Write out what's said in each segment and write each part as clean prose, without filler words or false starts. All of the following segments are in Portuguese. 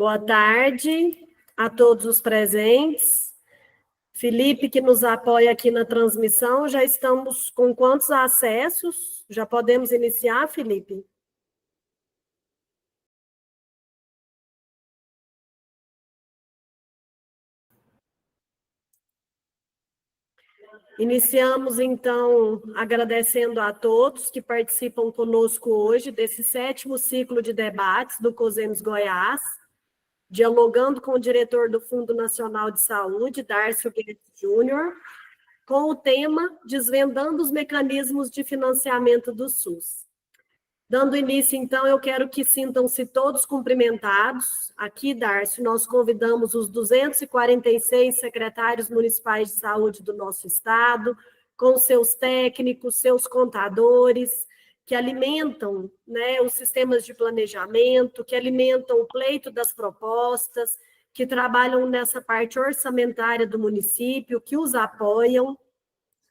Boa tarde a todos os presentes. Felipe, que nos apoia aqui na transmissão, já estamos com quantos acessos? Já podemos iniciar, Felipe? Iniciamos, então, agradecendo a todos que participam conosco hoje desse 7º ciclo de debates do COSEMES Goiás, dialogando com o diretor do Fundo Nacional de Saúde, Dárcio Guedes Júnior, com o tema Desvendando os Mecanismos de Financiamento do SUS. Dando início, então, eu quero que sintam-se todos cumprimentados. Aqui, Dárcio, nós convidamos os 246 secretários municipais de saúde do nosso estado, com seus técnicos, seus contadores, que alimentam, né, os sistemas de planejamento, que alimentam o pleito das propostas, que trabalham nessa parte orçamentária do município, que os apoiam.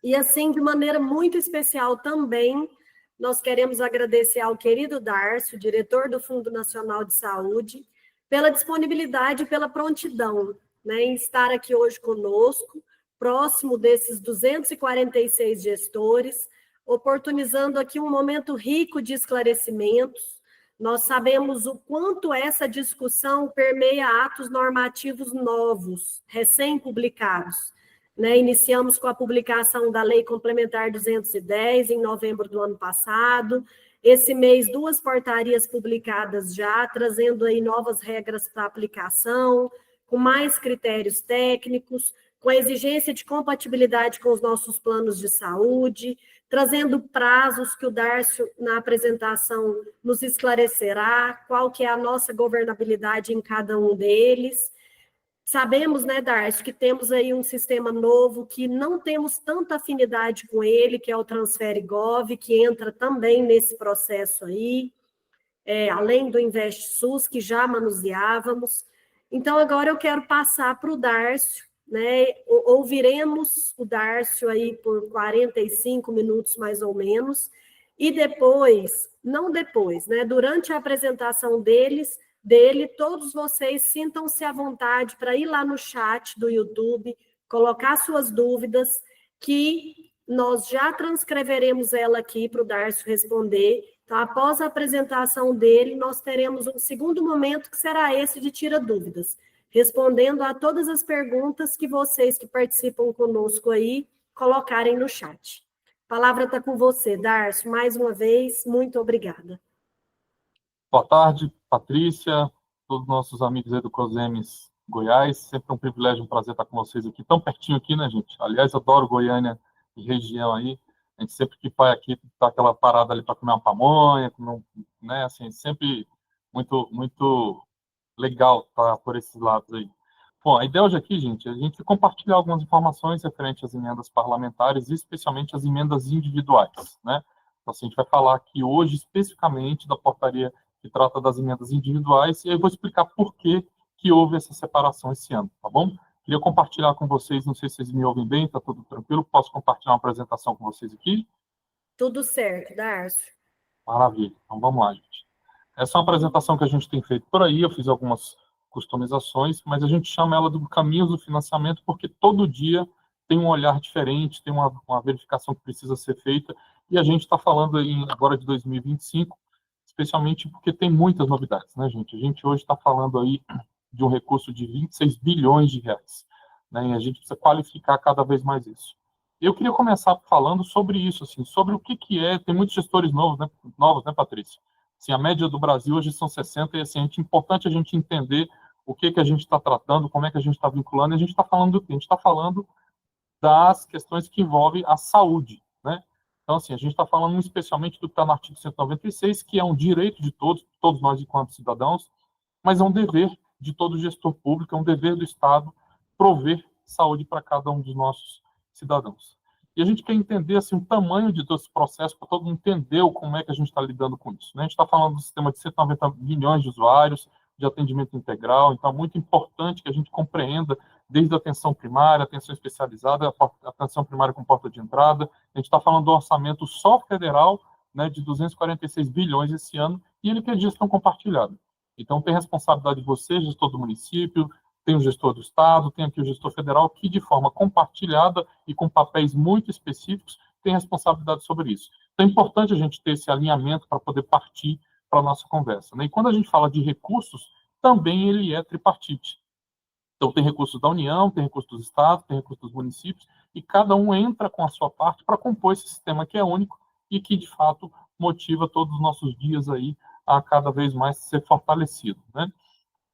E, assim, de maneira muito especial também, nós queremos agradecer ao querido Dárcio, diretor do Fundo Nacional de Saúde, pela disponibilidade e pela prontidão, né, em estar aqui hoje conosco, próximo desses 246 gestores, oportunizando aqui um momento rico de esclarecimentos. Nós sabemos o quanto essa discussão permeia atos normativos novos, recém-publicados. Né, iniciamos com a publicação da Lei Complementar 210, em novembro do ano passado. Esse mês, 2 portarias publicadas já, trazendo aí novas regras para aplicação, com mais critérios técnicos, com a exigência de compatibilidade com os nossos planos de saúde, trazendo prazos que o Dárcio, na apresentação, nos esclarecerá, qual que é a nossa governabilidade em cada um deles. Sabemos, né, Dárcio, que temos aí um sistema novo que não temos tanta afinidade com ele, que é o TransfereGov, que entra também nesse processo aí, além do InvestSUS, que já manuseávamos. Então, agora eu quero passar para o Dárcio, né? Ouviremos o Dárcio aí por 45 minutos, mais ou menos, e depois, não depois, né, durante a apresentação dele, todos vocês sintam-se à vontade para ir lá no chat do YouTube, colocar suas dúvidas, que nós já transcreveremos ela aqui para o Dárcio responder. Então, após a apresentação dele, nós teremos um segundo momento, que será esse de tira dúvidas, respondendo a todas as perguntas que vocês que participam conosco aí colocarem no chat. A palavra está com você, Dárcio. Mais uma vez, muito obrigada. Boa tarde, Patrícia, todos os nossos amigos aí do COSEMES Goiás. Sempre um privilégio, um prazer estar com vocês aqui, tão pertinho aqui, né, gente? Aliás, adoro Goiânia e região aí. A gente sempre que vai aqui, tá aquela parada ali para comer uma pamonha, né, assim, sempre muito legal estar por esses lados aí. Bom, a ideia hoje aqui, gente, é a gente compartilhar algumas informações referentes às emendas parlamentares, e especialmente as emendas individuais, né? Então, assim, a gente vai falar aqui hoje especificamente da portaria que trata das emendas individuais, e eu vou explicar por que houve essa separação esse ano, tá bom? Queria compartilhar com vocês, não sei se vocês me ouvem bem, tá tudo tranquilo? Posso compartilhar uma apresentação com vocês aqui? Tudo certo, Dárcio. Maravilha, então vamos lá, gente. Essa é uma apresentação que a gente tem feito por aí, eu fiz algumas customizações, mas a gente chama ela do Caminhos do Financiamento porque todo dia tem um olhar diferente, tem uma verificação que precisa ser feita, e a gente está falando aí agora de 2025, especialmente porque tem muitas novidades, né, gente? A gente hoje está falando aí de um recurso de 26 bilhões de reais, né? E a gente precisa qualificar cada vez mais isso. Eu queria começar falando sobre isso, assim, sobre o que é, tem muitos gestores novos, né, Patrícia? Assim, a média do Brasil hoje são 60, e assim, é importante a gente entender o que a gente está tratando, como é que a gente está vinculando, e a gente está falando do quê? A gente está falando das questões que envolvem a saúde, né? Então, assim, a gente está falando especialmente do que está no artigo 196, que é um direito de todos nós enquanto cidadãos, mas é um dever de todo gestor público, é um dever do Estado prover saúde para cada um dos nossos cidadãos. E a gente quer entender assim, o tamanho de todo esse processo, para todo mundo entender como é que a gente está lidando com isso, né? A gente está falando do sistema de 190 milhões de usuários, de atendimento integral, então é muito importante que a gente compreenda desde a atenção primária, atenção especializada, a atenção primária com porta de entrada. A gente está falando do orçamento só federal, né, de 246 bilhões esse ano, e ele quer gestão compartilhada. Então, tem responsabilidade de você, gestor do município, tem o gestor do Estado, tem aqui o gestor federal, que de forma compartilhada e com papéis muito específicos, tem responsabilidade sobre isso. Então, é importante a gente ter esse alinhamento para poder partir para a nossa conversa, né? E quando a gente fala de recursos, também ele é tripartite. Então, tem recursos da União, tem recursos dos estados, tem recursos dos municípios, e cada um entra com a sua parte para compor esse sistema que é único e que, de fato, motiva todos os nossos dias aí a cada vez mais ser fortalecido, né?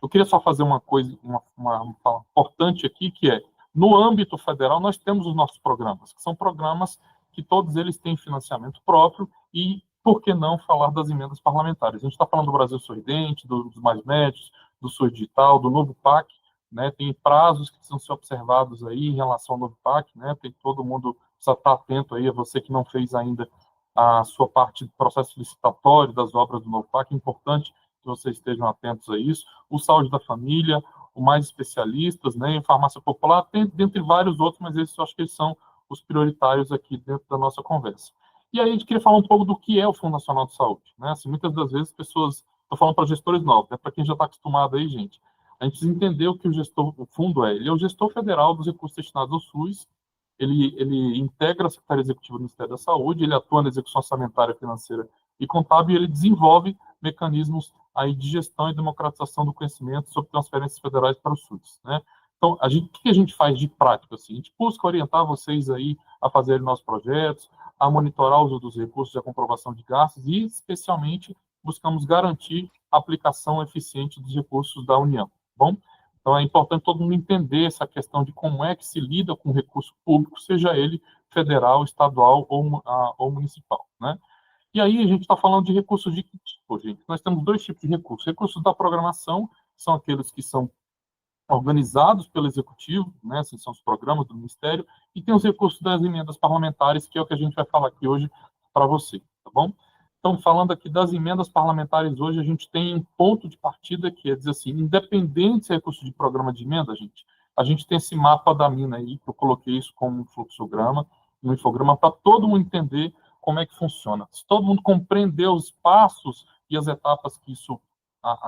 Eu queria só fazer uma coisa, uma fala importante aqui, que é, no âmbito federal, nós temos os nossos programas, que são programas que todos eles têm financiamento próprio e, por que não, falar das emendas parlamentares. A gente está falando do Brasil Sorridente, dos Mais Médios, do SUS Digital, do novo PAC, né? Tem prazos que precisam ser observados aí em relação ao novo PAC, né? Tem todo mundo precisa estar atento aí, a você que não fez ainda a sua parte do processo licitatório das obras do novo PAC, é importante que vocês estejam atentos a isso. O Saúde da Família, o Mais Especialistas, né, em Farmácia Popular, tem dentre vários outros, mas esses eu acho que eles são os prioritários aqui dentro da nossa conversa. E aí a gente queria falar um pouco do que é o Fundo Nacional de Saúde, né? Assim, muitas das vezes as pessoas, estou falando para gestores novos, né, para quem já está acostumado aí, gente, a gente precisa entender o que o fundo é. Ele é o gestor federal dos recursos destinados ao SUS, ele integra a Secretaria Executiva do Ministério da Saúde, ele atua na execução orçamentária, financeira e contábil, e ele desenvolve mecanismos aí de gestão e democratização do conhecimento sobre transferências federais para o SUS, né? Então, o que a gente faz de prática? Assim? A gente busca orientar vocês aí a fazerem nossos projetos, a monitorar o uso dos recursos e a comprovação de gastos e, especialmente, buscamos garantir a aplicação eficiente dos recursos da União, tá bom? Então, é importante todo mundo entender essa questão de como é que se lida com o recurso público, seja ele federal, estadual ou municipal, né? E aí a gente está falando de recursos de que tipo, gente? Nós temos dois tipos de recursos. Recursos da programação, que são aqueles que são organizados pelo Executivo, né? Assim, são os programas do Ministério, e tem os recursos das emendas parlamentares, que é o que a gente vai falar aqui hoje para você, tá bom? Então, falando aqui das emendas parlamentares hoje, a gente tem um ponto de partida que é dizer assim, independente se é recurso de programa de emenda, a gente tem esse mapa da mina aí, que eu coloquei isso como um fluxograma, um infograma, para todo mundo entender como é que funciona. Se todo mundo compreender os passos e as etapas que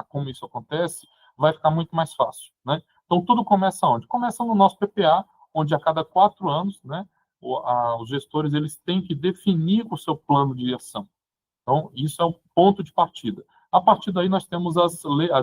como isso acontece, vai ficar muito mais fácil, né? Então, tudo começa onde? Começa no nosso PPA, onde a cada 4 anos, né, os gestores eles têm que definir o seu plano de ação. Então, isso é o ponto de partida. A partir daí, nós temos a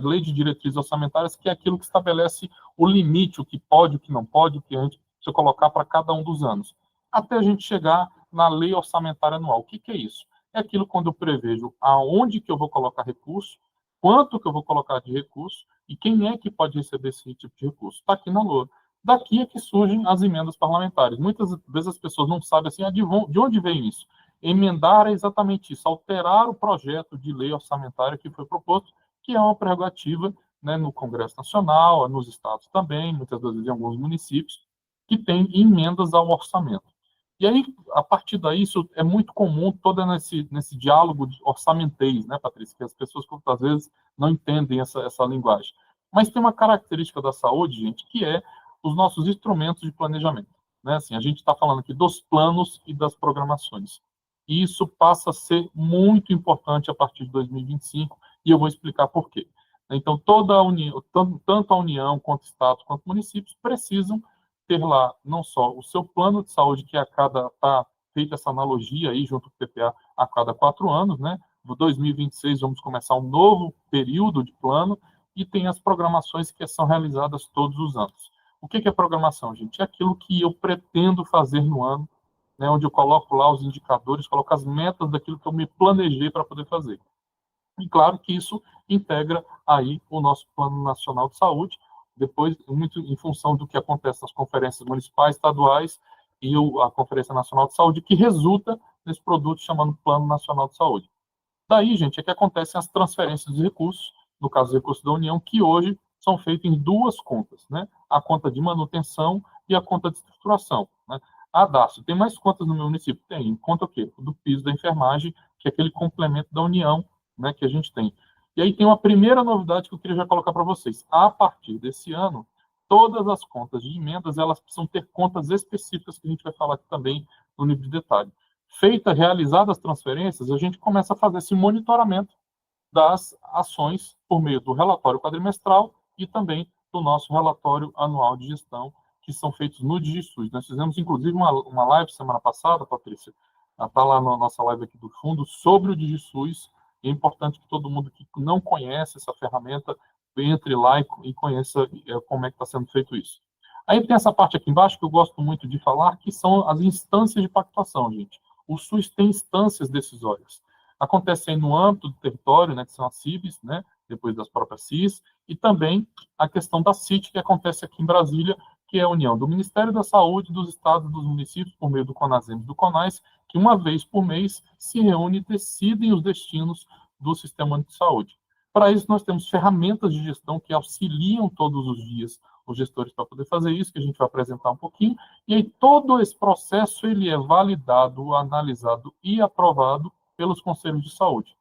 lei de diretrizes orçamentárias, que é aquilo que estabelece o limite, o que pode, o que não pode, o que a gente precisa colocar para cada um dos anos. Até a gente chegar na lei orçamentária anual. O que é isso? É aquilo quando eu prevejo aonde que eu vou colocar recurso, quanto que eu vou colocar de recurso e quem é que pode receber esse tipo de recurso. Está aqui na LOA. Daqui é que surgem as emendas parlamentares. Muitas vezes as pessoas não sabem assim, de onde vem isso. Emendar é exatamente isso, alterar o projeto de lei orçamentária que foi proposto, que é uma prerrogativa, né, no Congresso Nacional, nos estados também, muitas vezes em alguns municípios, que tem emendas ao orçamento. E aí, a partir daí, isso é muito comum todo nesse diálogo de orçamentês, né, Patrícia, que as pessoas, às vezes, não entendem essa linguagem. Mas tem uma característica da saúde, gente, que é os nossos instrumentos de planejamento, né? Assim, a gente está falando aqui dos planos e das programações. E isso passa a ser muito importante a partir de 2025, e eu vou explicar por quê. Então, toda a União, tanto a União, quanto Estados, quanto municípios, precisam ter lá não só o seu plano de saúde, que está feita essa analogia aí junto com o PPA a cada 4 anos, né? No 2026 vamos começar um novo período de plano e tem as programações que são realizadas todos os anos. O que é programação, gente? É aquilo que eu pretendo fazer no ano, né, onde eu coloco lá os indicadores, coloco as metas daquilo que eu me planejei para poder fazer. E claro que isso integra aí o nosso Plano Nacional de Saúde, depois, muito em função do que acontece nas conferências municipais, estaduais e a Conferência Nacional de Saúde, que resulta nesse produto chamado Plano Nacional de Saúde. Daí, gente, é que acontecem as transferências de recursos, no caso dos recursos da União, que hoje são feitos em 2 contas, né? A conta de manutenção e a conta de estruturação, né? Dácio, tem mais contas no meu município? Tem. Conta o quê? Do piso da enfermagem, que é aquele complemento da União, né, que a gente tem. E aí tem uma primeira novidade que eu queria já colocar para vocês. A partir desse ano, todas as contas de emendas, elas precisam ter contas específicas, que a gente vai falar aqui também no nível de detalhe. Realizadas as transferências, a gente começa a fazer esse monitoramento, das ações por meio do relatório quadrimestral e também do nosso relatório anual de gestão, que são feitos no DigiSUS. Nós fizemos, inclusive, uma live semana passada, Patrícia, está lá na nossa live aqui do fundo, sobre o DigiSUS. É importante que todo mundo que não conhece essa ferramenta entre lá e conheça como é que está sendo feito isso. Aí tem essa parte aqui embaixo que eu gosto muito de falar, que são as instâncias de pactuação, gente. O SUS tem instâncias decisórias. Acontecem no âmbito do território, né, que são as CIBs, né, depois das próprias CIS, e também a questão da CIT, que acontece aqui em Brasília, que é a união do Ministério da Saúde, dos estados e dos municípios, por meio do CONASEMS e do CONAS, que uma vez por mês se reúne e decidem os destinos do Sistema Único de Saúde. Para isso, nós temos ferramentas de gestão que auxiliam todos os dias os gestores para poder fazer isso, que a gente vai apresentar um pouquinho, e aí todo esse processo ele é validado, analisado e aprovado pelos conselhos de saúde.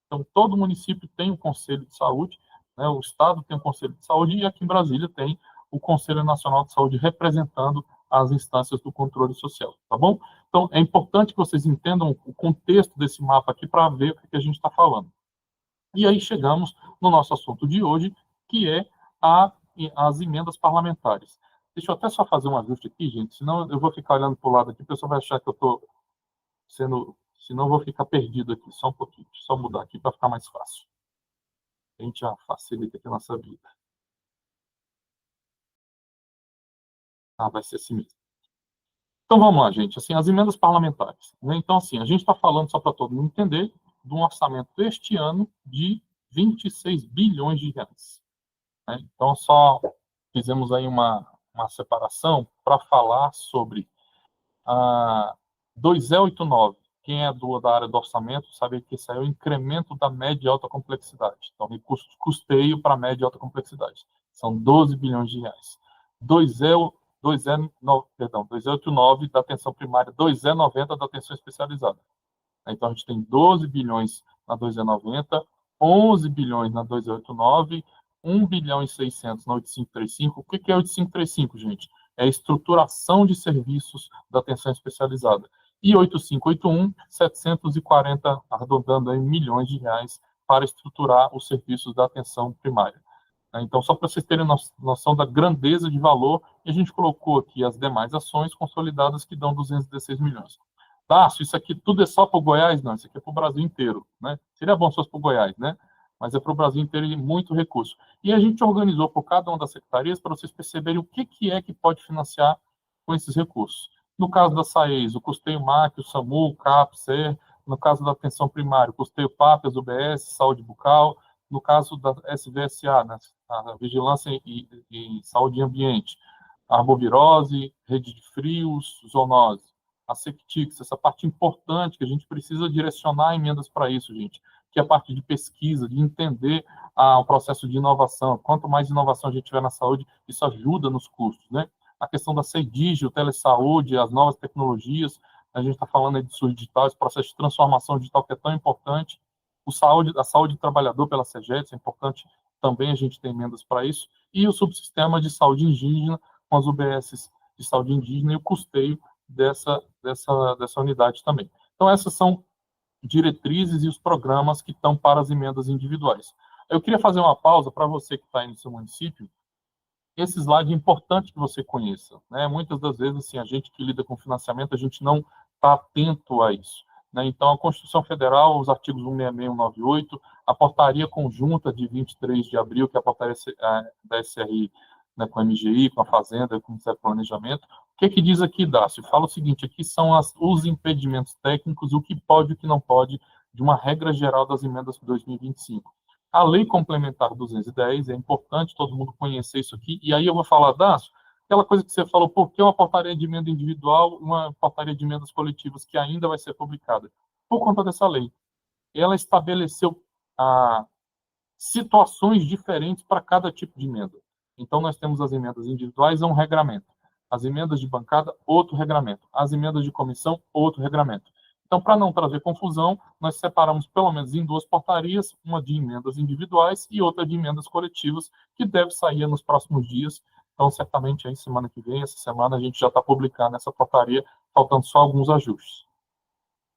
Então, todo município tem um conselho de saúde, né, o estado tem um conselho de saúde, e aqui em Brasília tem o Conselho Nacional de Saúde representando as instâncias do controle social, tá bom? Então, é importante que vocês entendam o contexto desse mapa aqui para ver o que a gente está falando. E aí chegamos no nosso assunto de hoje, que é as emendas parlamentares. Deixa eu até só fazer um ajuste aqui, gente, senão eu vou ficar olhando para o lado aqui, o pessoal vai achar que eu estou sendo... Senão eu vou ficar perdido aqui, só um pouquinho. Deixa eu só mudar aqui para ficar mais fácil. A gente já facilita aqui a nossa vida. Vai ser assim mesmo. Então, vamos lá, gente. Assim, as emendas parlamentares. Né? Então, assim, a gente está falando, só para todo mundo entender, de um orçamento deste ano de 26 bilhões de reais. Né? Então, só fizemos aí uma separação para falar sobre a 2089. Quem é da área do orçamento sabe que isso aí é o incremento da média e alta complexidade. Então, recurso de custeio para média e alta complexidade. São 12 bilhões de reais. 2089 da atenção primária, 2090 da atenção especializada. Então, a gente tem 12 bilhões na 2090, 11 bilhões na 2089, 1 bilhão e 600 na 8535. O que é 8535, gente? É a estruturação de serviços da atenção especializada. E 8581, 740, arredondando aí, milhões de reais para estruturar os serviços da atenção primária. Então, só para vocês terem noção da grandeza de valor, a gente colocou aqui as demais ações consolidadas que dão 216 milhões. Dácio, isso aqui tudo é só para o Goiás? Não, isso aqui é para o Brasil inteiro, né? Seria bom se fosse para o Goiás, né? Mas é para o Brasil inteiro e muito recurso. E a gente organizou por cada uma das secretarias para vocês perceberem o que é que pode financiar com esses recursos. No caso da SAES, o custeio MAC, o SAMU, o CAP, CER. No caso da atenção primária, o custeio PAP, as UBS, saúde bucal. No caso da SVSA, né, a Vigilância e Saúde e Ambiente, a arbovirose, rede de frios, zoonose, a Sectix, essa parte importante que a gente precisa direcionar emendas para isso, gente, que é a parte de pesquisa, de entender o processo de inovação. Quanto mais inovação a gente tiver na saúde, isso ajuda nos custos, né? A questão da CEDIG, o telesaúde, as novas tecnologias, a gente está falando aí de SUS digital, esse processo de transformação digital que é tão importante. A saúde do trabalhador pela CEGEDS, é importante também a gente ter emendas para isso, e o subsistema de saúde indígena, com as UBSs de saúde indígena e o custeio dessa unidade também. Então, essas são diretrizes e os programas que estão para as emendas individuais. Eu queria fazer uma pausa para você que está aí no seu município. Esse slide é importante que você conheça, né? Muitas das vezes, assim, a gente que lida com financiamento, a gente não está atento a isso. Né? Então, a Constituição Federal, os artigos 166 e 198, a portaria conjunta de 23 de abril, que é a portaria da SRI, né, com a MGI, com a Fazenda, com o Ministério do Planejamento. O que diz aqui, Dácio? Fala o seguinte, aqui são os impedimentos técnicos, o que pode e o que não pode, de uma regra geral das emendas de 2025. A Lei Complementar 210, é importante todo mundo conhecer isso aqui, e aí eu vou falar, Dácio, aquela coisa que você falou, por que uma portaria de emenda individual, uma portaria de emendas coletivas que ainda vai ser publicada? Por conta dessa lei. Ela estabeleceu situações diferentes para cada tipo de emenda. Então, nós temos as emendas individuais, é um regramento. As emendas de bancada, outro regramento. As emendas de comissão, outro regramento. Então, para não trazer confusão, nós separamos pelo menos em duas portarias, uma de emendas individuais e outra de emendas coletivas, que deve sair nos próximos dias. Então, certamente, aí, semana que vem, essa semana, a gente já está publicando essa portaria, faltando só alguns ajustes.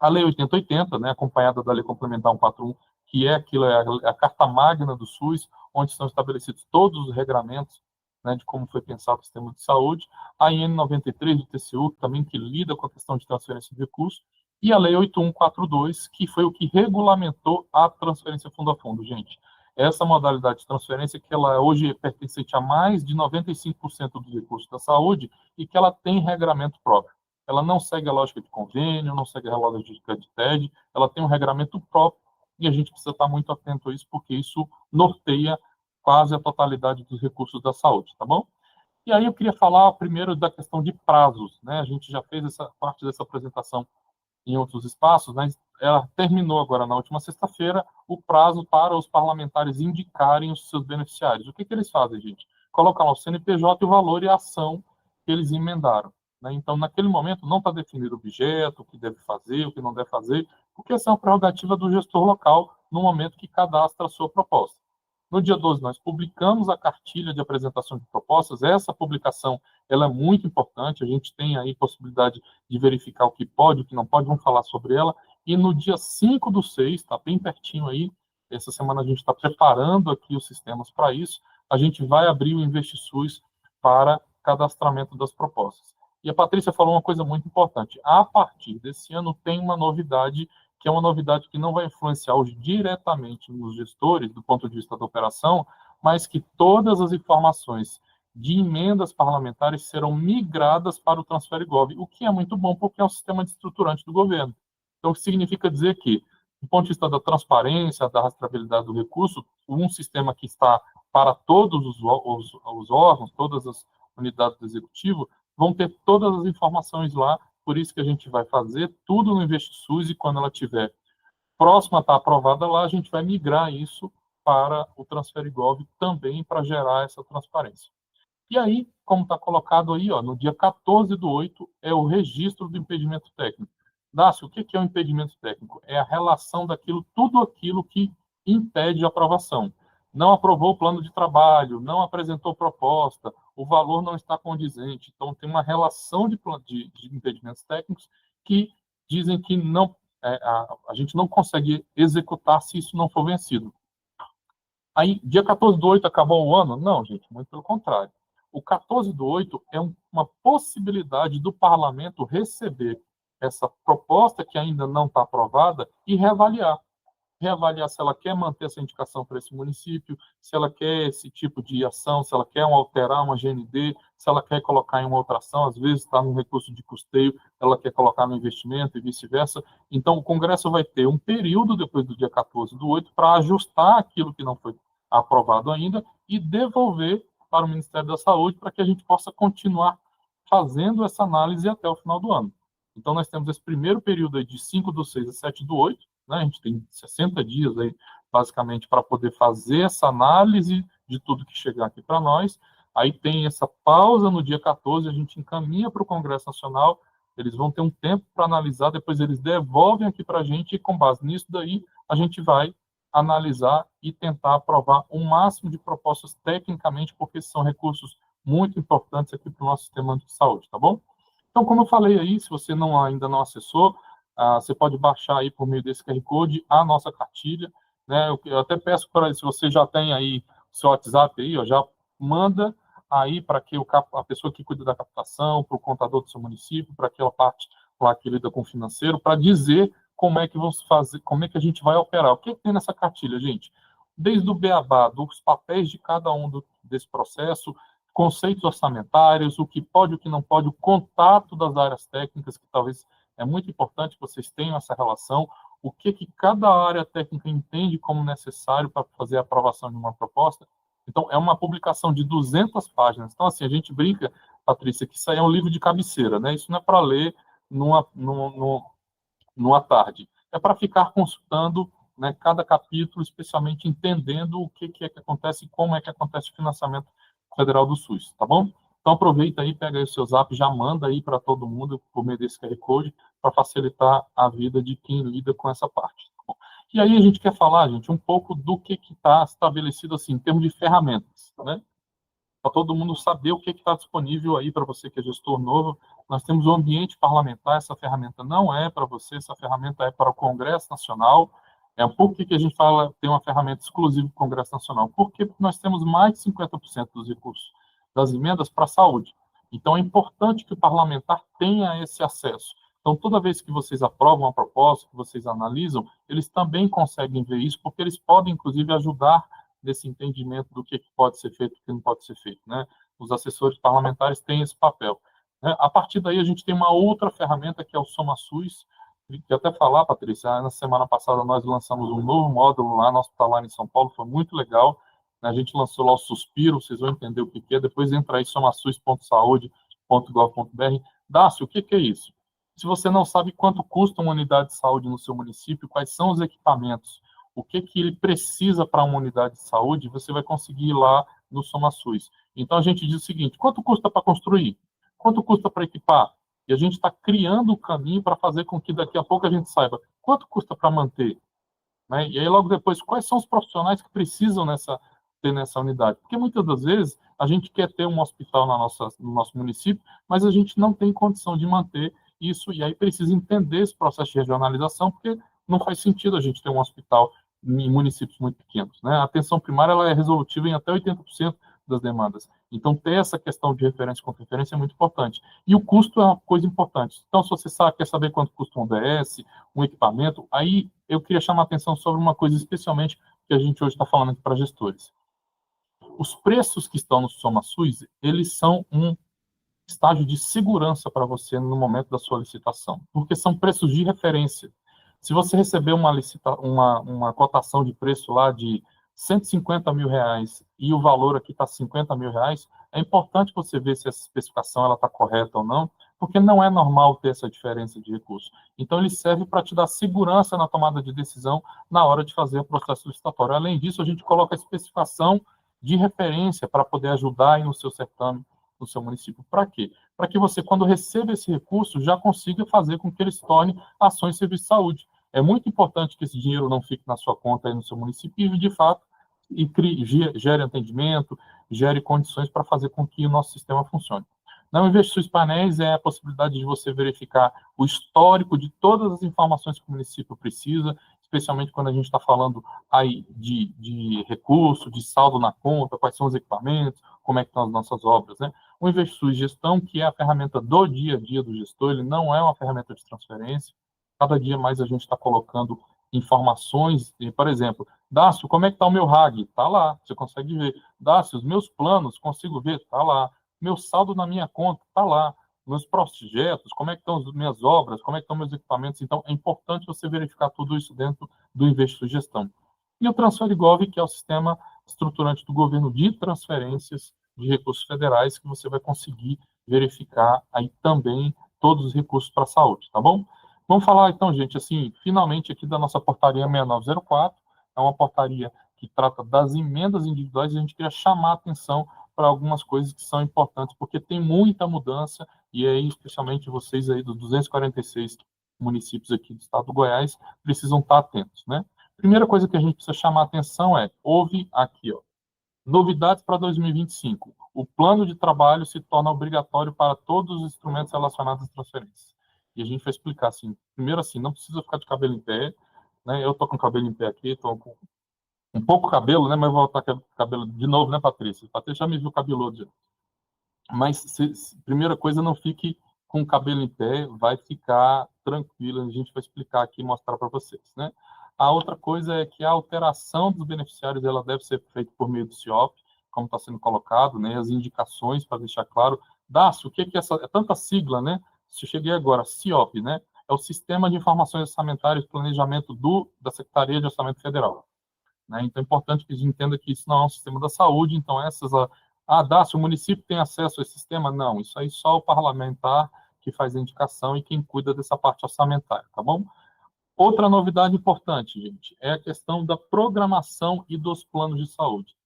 A Lei 8080, né, acompanhada da Lei Complementar 141, que é aquilo, a carta magna do SUS, onde estão estabelecidos todos os regramentos, né, de como foi pensado o sistema de saúde, a IN 93 do TCU, também que lida com a questão de transferência de recursos, e a Lei 8142, que foi o que regulamentou a transferência fundo a fundo, gente. Essa modalidade de transferência que ela hoje é pertencente a mais de 95% dos recursos da saúde e que ela tem regramento próprio. Ela não segue a lógica de convênio, não segue a lógica de TED, ela tem um regramento próprio e a gente precisa estar muito atento a isso, porque isso norteia quase a totalidade dos recursos da saúde, tá bom? E aí eu queria falar primeiro da questão de prazos, né? A gente já fez essa parte dessa apresentação em outros espaços, mas ela terminou agora na última sexta-feira o prazo para os parlamentares indicarem os seus beneficiários. O que eles fazem, gente? Colocam lá o CNPJ, o valor e a ação que eles emendaram, né? Então, naquele momento, não está definido o objeto, o que deve fazer, o que não deve fazer, porque essa é uma prerrogativa do gestor local no momento que cadastra a sua proposta. No dia 12, nós publicamos a cartilha de apresentação de propostas. Essa publicação ela é muito importante. A gente tem aí possibilidade de verificar o que pode, o que não pode. Vamos falar sobre ela. E no dia 5/6, está bem pertinho aí, essa semana a gente está preparando aqui os sistemas para isso. A gente vai abrir o InvestiSUS para cadastramento das propostas. E a Patrícia falou uma coisa muito importante. A partir desse ano tem uma novidade, que é uma novidade que não vai influenciar diretamente nos gestores, do ponto de vista da operação, mas que todas as informações de emendas parlamentares serão migradas para o Transferigov, o que é muito bom, porque é um sistema de estruturante do governo. Então, o que significa dizer que, do ponto de vista da transparência, da rastreabilidade do recurso, um sistema que está para todos os órgãos, todas as unidades do executivo, vão ter todas as informações lá. Por isso que a gente vai fazer tudo no InvestiSUS e quando ela estiver próxima a estar aprovada lá, a gente vai migrar isso para o Transferigov também para gerar essa transparência. E aí, como está colocado aí, ó, no dia 14/8 é o registro do impedimento técnico. Dácio, o que é o impedimento técnico? É a relação daquilo, tudo aquilo que impede a aprovação. Não aprovou o plano de trabalho, não apresentou proposta, o valor não está condizente. Então, tem uma relação de impedimentos técnicos que dizem que não, a gente não consegue executar se isso não for vencido. Aí, dia 14/8 acabou o ano? Não, gente, muito pelo contrário. O 14/8 é uma possibilidade do parlamento receber essa proposta que ainda não está aprovada e reavaliar se ela quer manter essa indicação para esse município, se ela quer esse tipo de ação, se ela quer alterar uma GND, se ela quer colocar em uma outra ação, às vezes está num recurso de custeio, ela quer colocar no investimento e vice-versa. Então, o Congresso vai ter um período depois do dia 14/8 para ajustar aquilo que não foi aprovado ainda e devolver para o Ministério da Saúde para que a gente possa continuar fazendo essa análise até o final do ano. Então, nós temos esse primeiro período aí de 5/6 a 7/8, né? A gente tem 60 dias aí, basicamente, para poder fazer essa análise de tudo que chegar aqui para nós. Aí tem essa pausa no dia 14, a gente encaminha para o Congresso Nacional, eles vão ter um tempo para analisar, depois eles devolvem aqui para a gente, e com base nisso daí, a gente vai analisar e tentar aprovar o máximo de propostas tecnicamente, porque são recursos muito importantes aqui para o nosso sistema de saúde, tá bom? Então, como eu falei aí, se você ainda não acessou, você pode baixar aí por meio desse QR Code a nossa cartilha, né? Eu até peço para, se você já tem aí o seu WhatsApp aí, ó, já manda aí para que a pessoa que cuida da captação, para o contador do seu município, para aquela parte lá que lida com o financeiro, para dizer como é que vamos fazer, como é que a gente vai operar. O que tem nessa cartilha, gente? Desde o beabá, dos papéis de cada um desse processo, conceitos orçamentários, o que pode, o que não pode, o contato das áreas técnicas, que talvez é muito importante que vocês tenham essa relação, o que cada área técnica entende como necessário para fazer a aprovação de uma proposta. Então, é uma publicação de 200 páginas. Então, assim, a gente brinca, Patrícia, que isso aí é um livro de cabeceira, né? Isso não é para ler numa tarde. É para ficar consultando, né, cada capítulo, especialmente entendendo o que é que acontece e como é que acontece o financiamento federal do SUS, tá bom? Então, aproveita aí, pega aí o seu zap, já manda aí para todo mundo por meio desse QR Code, para facilitar a vida de quem lida com essa parte. Tá bom? E aí a gente quer falar, gente, um pouco do que está estabelecido assim, em termos de ferramentas, né? Para todo mundo saber o que está disponível aí para você que é gestor novo. Nós temos o ambiente parlamentar, essa ferramenta não é para você, essa ferramenta é para o Congresso Nacional, Por que a gente fala tem uma ferramenta exclusiva do Congresso Nacional? Porque nós temos mais de 50% dos recursos das emendas para a saúde. Então, é importante que o parlamentar tenha esse acesso. Então, toda vez que vocês aprovam uma proposta, que vocês analisam, eles também conseguem ver isso, porque eles podem, inclusive, ajudar nesse entendimento do que pode ser feito e o que não pode ser feito, né? Os assessores parlamentares têm esse papel, né? A partir daí, a gente tem uma outra ferramenta, que é o SomaSUS. Queria até falar, Patrícia, na semana passada nós lançamos um novo módulo lá no hospital lá em São Paulo, foi muito legal. A gente lançou lá o Suspiro, vocês vão entender o que é. Depois entra aí somasus.saude.gov.br. Dácio, o que é isso? Se você não sabe quanto custa uma unidade de saúde no seu município, quais são os equipamentos, o que ele precisa para uma unidade de saúde, você vai conseguir ir lá no SomaSUS. Então a gente diz o seguinte: quanto custa para construir? Quanto custa para equipar? E a gente está criando o caminho para fazer com que daqui a pouco a gente saiba quanto custa para manter, né? E aí logo depois, quais são os profissionais que precisam ter nessa unidade? Porque muitas das vezes a gente quer ter um hospital no nosso município, mas a gente não tem condição de manter isso, e aí precisa entender esse processo de regionalização, porque não faz sentido a gente ter um hospital em municípios muito pequenos, né? A atenção primária ela é resolutiva em até 80% das demandas. Então, ter essa questão de referência e contra-referência é muito importante. E o custo é uma coisa importante. Então, se você quer saber quanto custa um ODS, um equipamento, aí eu queria chamar a atenção sobre uma coisa, especialmente, que a gente hoje está falando aqui para gestores. Os preços que estão no SomaSUS, eles são um estágio de segurança para você no momento da sua licitação, porque são preços de referência. Se você receber uma cotação de preço lá de 150 mil reais e o valor aqui está 50 mil reais, é importante você ver se essa especificação está correta ou não, porque não é normal ter essa diferença de recurso. Então, ele serve para te dar segurança na tomada de decisão na hora de fazer o processo licitatório. Além disso, a gente coloca a especificação de referência para poder ajudar aí no seu certame, no seu município. Para quê? Para que você, quando receba esse recurso, já consiga fazer com que ele se torne ações de serviço de saúde. É muito importante que esse dinheiro não fique na sua conta aí no seu município e, de fato, gere atendimento, gere condições para fazer com que o nosso sistema funcione. Não Investir os painéis é a possibilidade de você verificar o histórico de todas as informações que o município precisa, especialmente quando a gente está falando aí de recurso, de saldo na conta, quais são os equipamentos, como é que estão as nossas obras, né? O Investir Gestão, que é a ferramenta do dia a dia do gestor, ele não é uma ferramenta de transferência. Cada dia mais a gente está colocando informações, por exemplo, Dácio, como é que está o meu RAG? Está lá, você consegue ver. Dácio, os meus planos, consigo ver? Está lá. Meu saldo na minha conta? Está lá. Meus projetos, como é que estão as minhas obras, como é que estão meus equipamentos. Então, é importante você verificar tudo isso dentro do Investir Gestão. E o TransferGov, que é o sistema estruturante do governo de transferências de recursos federais, que você vai conseguir verificar aí também todos os recursos para a saúde, tá bom? Vamos falar então, gente, assim, finalmente aqui da nossa portaria 6904, é uma portaria que trata das emendas individuais, e a gente queria chamar a atenção para algumas coisas que são importantes, porque tem muita mudança, e aí, especialmente vocês aí dos 246 municípios aqui do estado do Goiás, precisam estar atentos, né? Primeira coisa que a gente precisa chamar a atenção houve aqui, ó, novidades para 2025. O plano de trabalho se torna obrigatório para todos os instrumentos relacionados às transferências. E a gente vai explicar assim. Primeiro, assim, não precisa ficar de cabelo em pé, né? Eu tô com o cabelo em pé aqui, tô com um pouco cabelo, né? Mas vou voltar com o cabelo de novo, né, Patrícia? Patrícia já me viu cabeludo já. Mas, primeira coisa, não fique com o cabelo em pé, vai ficar tranquilo, a gente vai explicar aqui e mostrar para vocês, né? A outra coisa é que a alteração dos beneficiários ela deve ser feita por meio do CIOP, como está sendo colocado, né? As indicações para deixar claro. Dácio, o que é essa? É tanta sigla, né? Se eu cheguei agora, CIOP, né? É o Sistema de Informações Orçamentárias e Planejamento da Secretaria de Orçamento Federal, né? Então é importante que a gente entenda que isso não é um sistema da saúde, então Dácio, o município tem acesso a esse sistema? Não, isso aí só o parlamentar que faz a indicação e quem cuida dessa parte orçamentária, tá bom? Outra novidade importante, gente, é a questão da programação e dos planos de saúde.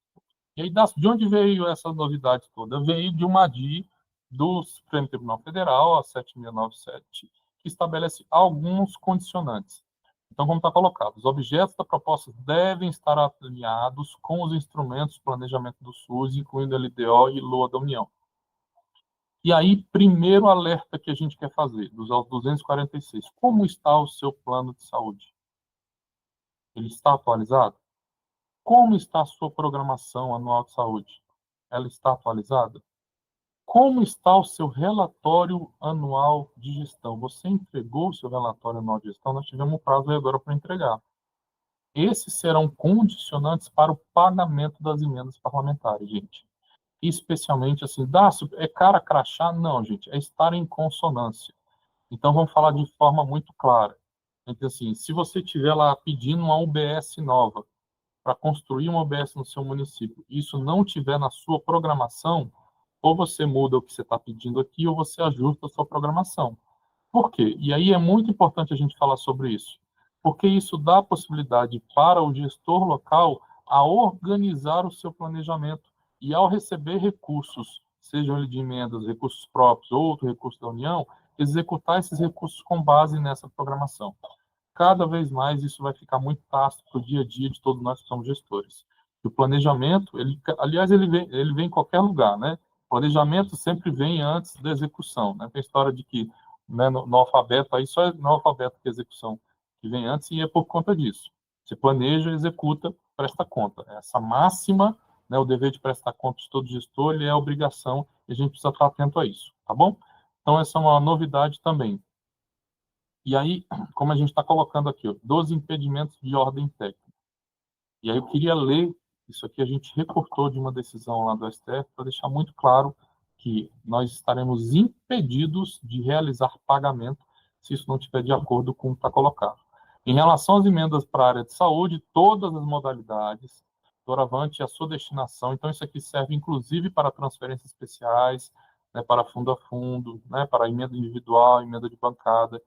E aí, de onde veio essa novidade toda? Veio de uma ADI do Supremo Tribunal Federal, a 7697, que estabelece alguns condicionantes. Então, como está colocado, os objetos da proposta devem estar alinhados com os instrumentos de planejamento do SUS, incluindo LDO e LOA da União. E aí, primeiro alerta que a gente quer fazer, dos 246, como está o seu plano de saúde? Ele está atualizado? Como está a sua programação anual de saúde? Ela está atualizada? Como está o seu relatório anual de gestão? Você entregou o seu relatório anual de gestão? Nós tivemos um prazo aí agora para entregar. Esses serão condicionantes para o pagamento das emendas parlamentares, gente. Especialmente assim, é cara crachá? Não, gente, é estar em consonância. Então, vamos falar de forma muito clara. Então, assim, se você estiver lá pedindo uma UBS nova, para construir uma UBS no seu município, e isso não tiver na sua programação, ou você muda o que você está pedindo aqui, ou você ajusta a sua programação. Por quê? E aí é muito importante a gente falar sobre isso, porque isso dá a possibilidade para o gestor local a organizar o seu planejamento e ao receber recursos, sejam eles de emendas, recursos próprios ou outro recurso da União, executar esses recursos com base nessa programação. Cada vez mais isso vai ficar muito tácito para o dia a dia de todos nós que somos gestores. E o planejamento, aliás, ele vem em qualquer lugar, né? O planejamento sempre vem antes da execução, né? Tem a história de que, né, no alfabeto, aí só é no alfabeto que a execução que vem antes, e é por conta disso. Você planeja, executa, presta conta. Essa máxima, né, o dever de prestar conta de todo gestor, ele é a obrigação, e a gente precisa estar atento a isso, tá bom? Então, essa é uma novidade também. E aí, como a gente está colocando aqui, ó, 12 impedimentos de ordem técnica. E aí eu queria ler, isso aqui a gente recortou de uma decisão lá do STF, para deixar muito claro que nós estaremos impedidos de realizar pagamento se isso não estiver de acordo com o que está colocado. Em relação às emendas para a área de saúde, todas as modalidades, doravante a sua destinação, então isso aqui serve inclusive para transferências especiais, né, para fundo a fundo, né, para emenda individual, emenda de bancada.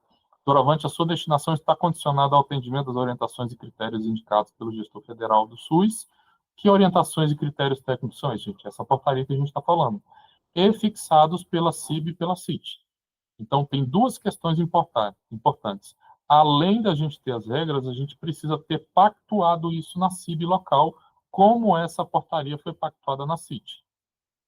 Doravante, a sua destinação está condicionada ao atendimento das orientações e critérios indicados pelo gestor federal do SUS. Que orientações e critérios técnicos são esses, gente? Essa portaria que a gente está falando. E fixados pela CIB e pela CIT. Então, tem duas questões importantes. Além da gente ter as regras, a gente precisa ter pactuado isso na CIB local, como essa portaria foi pactuada na CIT.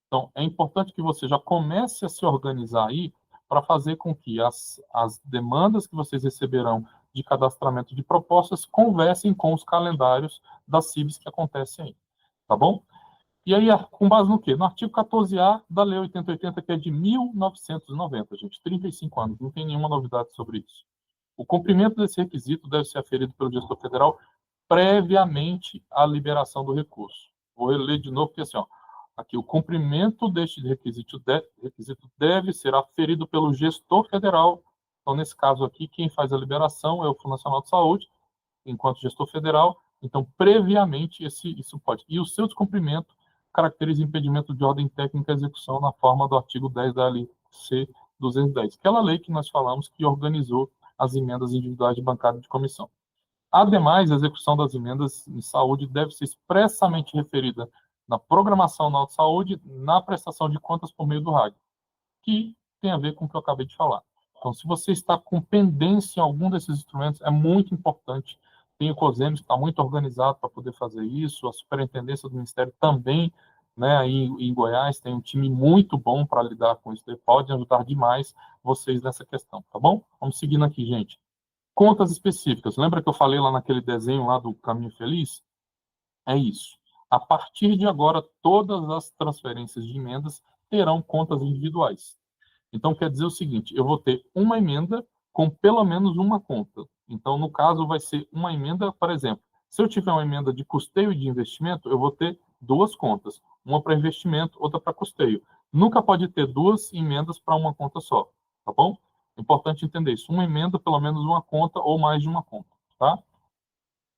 Então, é importante que você já comece a se organizar aí para fazer com que as demandas que vocês receberão de cadastramento de propostas conversem com os calendários das CIBs que acontecem aí, tá bom? E aí, com base no quê? No artigo 14A da Lei 8080, que é de 1990, gente, 35 anos, não tem nenhuma novidade sobre isso. O cumprimento desse requisito deve ser aferido pelo gestor federal previamente à liberação do recurso. Vou ler de novo, porque assim, ó, aqui, o cumprimento deste requisito deve ser aferido pelo gestor federal. Então, nesse caso aqui, quem faz a liberação é o Fundo Nacional de Saúde, enquanto gestor federal. Então, previamente, isso pode. E o seu descumprimento caracteriza impedimento de ordem técnica à execução na forma do artigo 10 da LC 210, aquela lei que nós falamos que organizou as emendas individuais de bancada de comissão. Ademais, a execução das emendas em saúde deve ser expressamente referida na programação anual de saúde, na prestação de contas por meio do RAG, que tem a ver com o que eu acabei de falar. Então, se você está com pendência em algum desses instrumentos, é muito importante. Tem o COSEMES, que está muito organizado para poder fazer isso, a superintendência do Ministério também, né, aí em Goiás, tem um time muito bom para lidar com isso, pode ajudar demais vocês nessa questão, tá bom? Vamos seguindo aqui, gente. Contas específicas. Lembra que eu falei lá naquele desenho lá do Caminho Feliz? É isso. A partir de agora, todas as transferências de emendas terão contas individuais. Então, quer dizer o seguinte, eu vou ter uma emenda com pelo menos uma conta. Então, no caso, vai ser uma emenda, por exemplo, se eu tiver uma emenda de custeio e de investimento, eu vou ter duas contas. Uma para investimento, outra para custeio. Nunca pode ter duas emendas para uma conta só, tá bom? É importante entender isso. Uma emenda, pelo menos uma conta ou mais de uma conta, tá?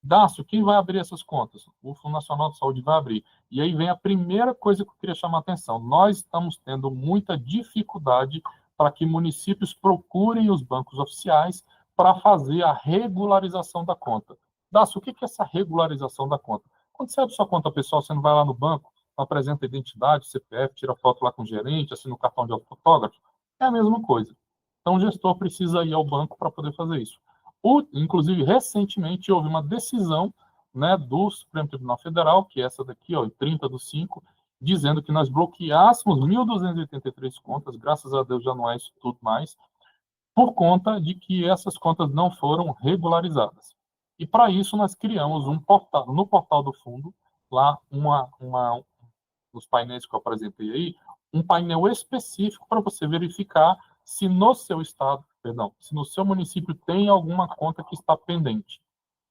Dácio, quem vai abrir essas contas? O Fundo Nacional de Saúde vai abrir. E aí vem a primeira coisa que eu queria chamar a atenção. Nós estamos tendo muita dificuldade para que municípios procurem os bancos oficiais para fazer a regularização da conta. Dácio, o que é essa regularização da conta? Quando você abre sua conta pessoal, você não vai lá no banco, apresenta a identidade, CPF, tira foto lá com o gerente, assina o cartão de fotógrafo? É a mesma coisa. Então, o gestor precisa ir ao banco para poder fazer isso. Inclusive, recentemente, houve uma decisão, né, do Supremo Tribunal Federal, que é essa daqui, ó, 30/5, dizendo que nós bloqueássemos 1.283 contas, graças a Deus já não é isso tudo mais, por conta de que essas contas não foram regularizadas. E para isso nós criamos um portal, no portal do fundo, lá nos painéis que eu apresentei aí, um painel específico para você verificar se no seu estado, perdão, se no seu município tem alguma conta que está pendente.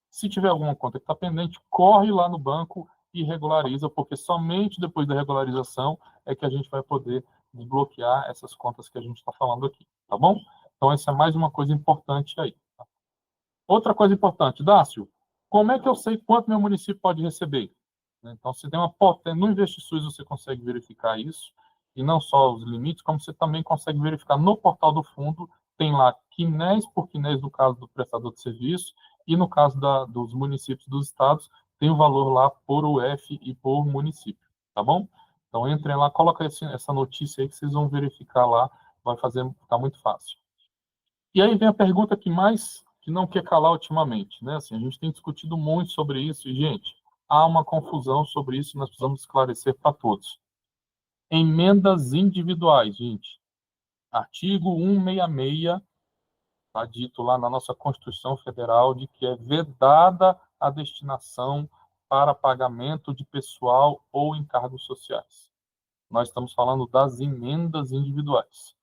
Se tiver alguma conta que está pendente, corre lá no banco e regulariza, porque somente depois da regularização é que a gente vai poder desbloquear essas contas que a gente está falando aqui, tá bom? Então, essa é mais uma coisa importante aí. Tá? Outra coisa importante, Dácio, como é que eu sei quanto meu município pode receber? Então, se tem uma potência, no InvestiSUS você consegue verificar isso, e não só os limites, como você também consegue verificar no portal do fundo, tem lá quinés por quinés no caso do prestador de serviço, e no caso dos municípios dos estados, tem o valor lá por UF e por município, tá bom? Então, entrem lá, coloca essa notícia aí que vocês vão verificar lá, vai ficar muito fácil. E aí vem a pergunta que não quer calar ultimamente, né? Assim, a gente tem discutido muito sobre isso e, gente, há uma confusão sobre isso e nós precisamos esclarecer para todos. Emendas individuais, gente. Artigo 166, está dito lá na nossa Constituição Federal de que é vedada a destinação para pagamento de pessoal ou encargos sociais. Nós estamos falando das emendas individuais.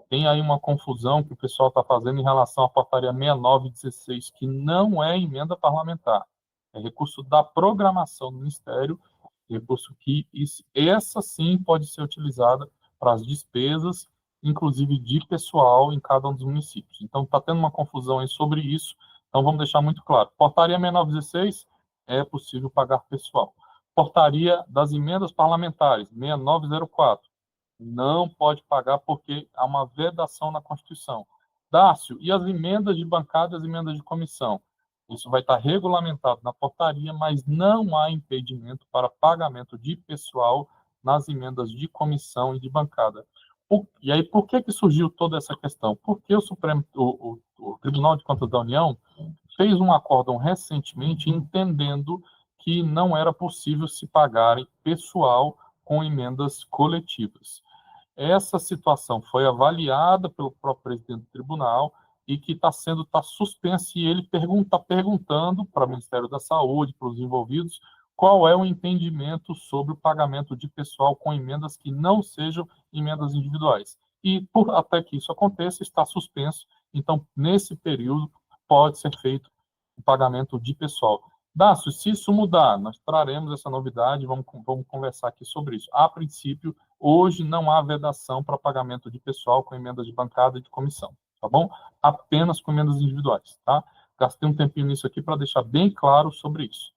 Tem aí uma confusão que o pessoal está fazendo em relação à portaria 6916, que não é emenda parlamentar. É recurso da programação do Ministério, recurso que essa sim pode ser utilizada para as despesas, inclusive de pessoal em cada um dos municípios. Então, está tendo uma confusão aí sobre isso, então vamos deixar muito claro. Portaria 6916 é possível pagar pessoal. Portaria das emendas parlamentares, 6904, não pode pagar porque há uma vedação na Constituição. Dácio, e as emendas de bancada e as emendas de comissão? Isso vai estar regulamentado na portaria, mas não há impedimento para pagamento de pessoal nas emendas de comissão e de bancada. E aí, por que surgiu toda essa questão? Porque o Tribunal de Contas da União fez um acórdão recentemente entendendo que não era possível se pagarem pessoal com emendas coletivas. Essa situação foi avaliada pelo próprio presidente do tribunal e que está suspensa, e ele está perguntando para o Ministério da Saúde, para os envolvidos, qual é o entendimento sobre o pagamento de pessoal com emendas que não sejam emendas individuais. E, até que isso aconteça, está suspenso. Então, nesse período, pode ser feito o pagamento de pessoal. Dácio, se isso mudar, nós traremos essa novidade, vamos conversar aqui sobre isso. A princípio, hoje não há vedação para pagamento de pessoal com emendas de bancada e de comissão, tá bom? Apenas com emendas individuais, tá? Gastei um tempinho nisso aqui para deixar bem claro sobre isso.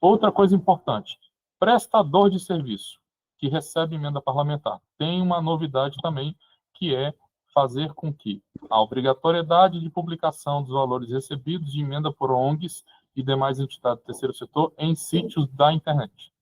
Outra coisa importante, prestador de serviço que recebe emenda parlamentar. Tem uma novidade também, que é fazer com que a obrigatoriedade de publicação dos valores recebidos de emenda por ONGs e demais entidades do terceiro setor em sítios da internet.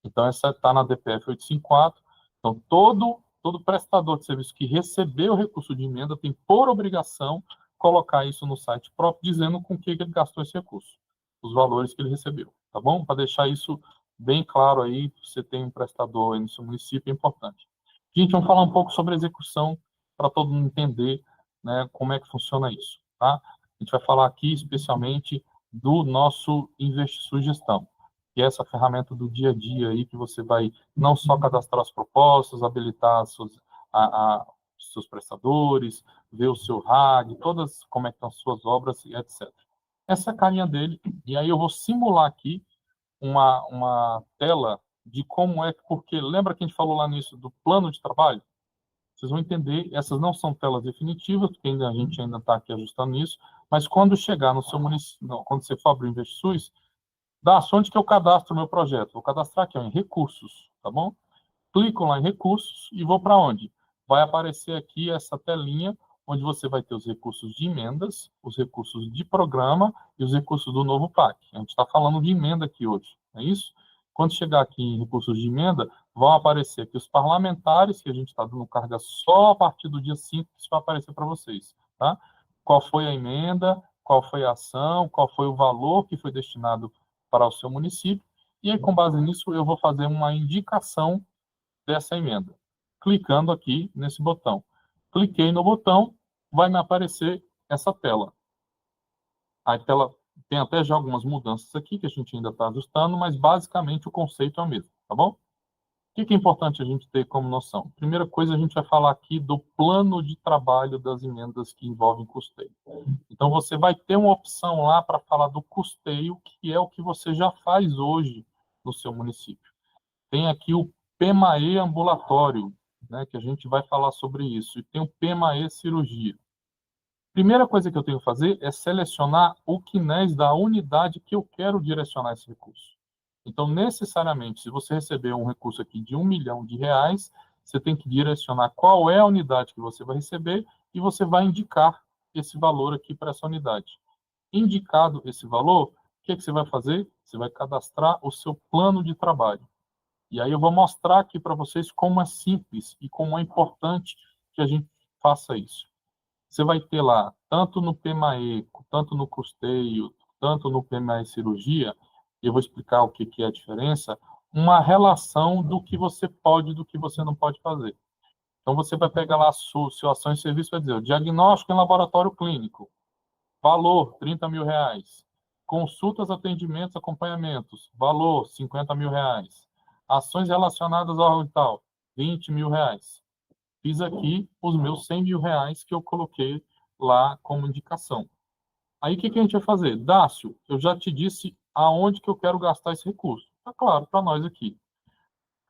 Então, essa está na DPF 854. Então, todo prestador de serviço que recebeu o recurso de emenda tem, por obrigação, colocar isso no site próprio, dizendo com que ele gastou esse recurso, os valores que ele recebeu, tá bom? Para deixar isso bem claro aí, você tem um prestador aí no seu município, é importante. Gente, vamos falar um pouco sobre a execução, para todo mundo entender, né, como é que funciona isso, tá? A gente vai falar aqui, especialmente, do nosso InvestiSugestão, que é essa ferramenta do dia a dia aí, que você vai não só cadastrar as propostas, habilitar os seus prestadores, ver o seu RAG, como é que estão as suas obras, e etc. Essa é a carinha dele, e aí eu vou simular aqui uma tela de como é, porque lembra que a gente falou lá nisso do plano de trabalho? Vocês vão entender, essas não são telas definitivas, porque a gente ainda está aqui ajustando isso, mas quando chegar no seu município, quando você for abrir o InvestiSUS, onde que eu cadastro o meu projeto? Vou cadastrar aqui, ó, em recursos, tá bom? Clico lá em recursos e vou para onde? Vai aparecer aqui essa telinha, onde você vai ter os recursos de emendas, os recursos de programa e os recursos do novo PAC. A gente está falando de emenda aqui hoje, não é isso? Quando chegar aqui em recursos de emenda, vão aparecer aqui os parlamentares, que a gente está dando carga só a partir do dia 5, que isso vai aparecer para vocês, tá? Qual foi a emenda, qual foi a ação, qual foi o valor que foi destinado para o seu município, e aí, com base nisso, eu vou fazer uma indicação dessa emenda, clicando aqui nesse botão. Cliquei no botão, vai me aparecer essa tela. A tela Tem até já algumas mudanças aqui que a gente ainda está ajustando, mas basicamente o conceito é o mesmo, tá bom? O que é importante a gente ter como noção? Primeira coisa, a gente vai falar aqui do plano de trabalho das emendas que envolvem custeio. Então, você vai ter uma opção lá para falar do custeio, que é o que você já faz hoje no seu município. Tem aqui o PMAE ambulatório, né, que a gente vai falar sobre isso, e tem o PMAE cirurgia. Primeira coisa que eu tenho que fazer é selecionar o CNES da unidade que eu quero direcionar esse recurso. Então, necessariamente, se você receber um recurso aqui de R$ 1 milhão, você tem que direcionar qual é a unidade que você vai receber e você vai indicar esse valor aqui para essa unidade. Indicado esse valor, o que você vai fazer? Você vai cadastrar o seu plano de trabalho. E aí eu vou mostrar aqui para vocês como é simples e como é importante que a gente faça isso. Você vai ter lá, tanto no PMAE, tanto no custeio, tanto no PMAE cirurgia, eu vou explicar o que é a diferença, uma relação do que você pode e do que você não pode fazer. Então, você vai pegar lá a sua ação e serviço e vai dizer, o diagnóstico em laboratório clínico, valor, R$ 30 mil. Consultas, atendimentos, acompanhamentos, valor, R$ 50 mil. Ações relacionadas ao órgão e tal, R$ 20 mil. Fiz aqui os meus R$ 100 mil que eu coloquei lá como indicação. Aí, o que a gente vai fazer? Dácio, eu já te disse aonde que eu quero gastar esse recurso. Está claro para nós aqui.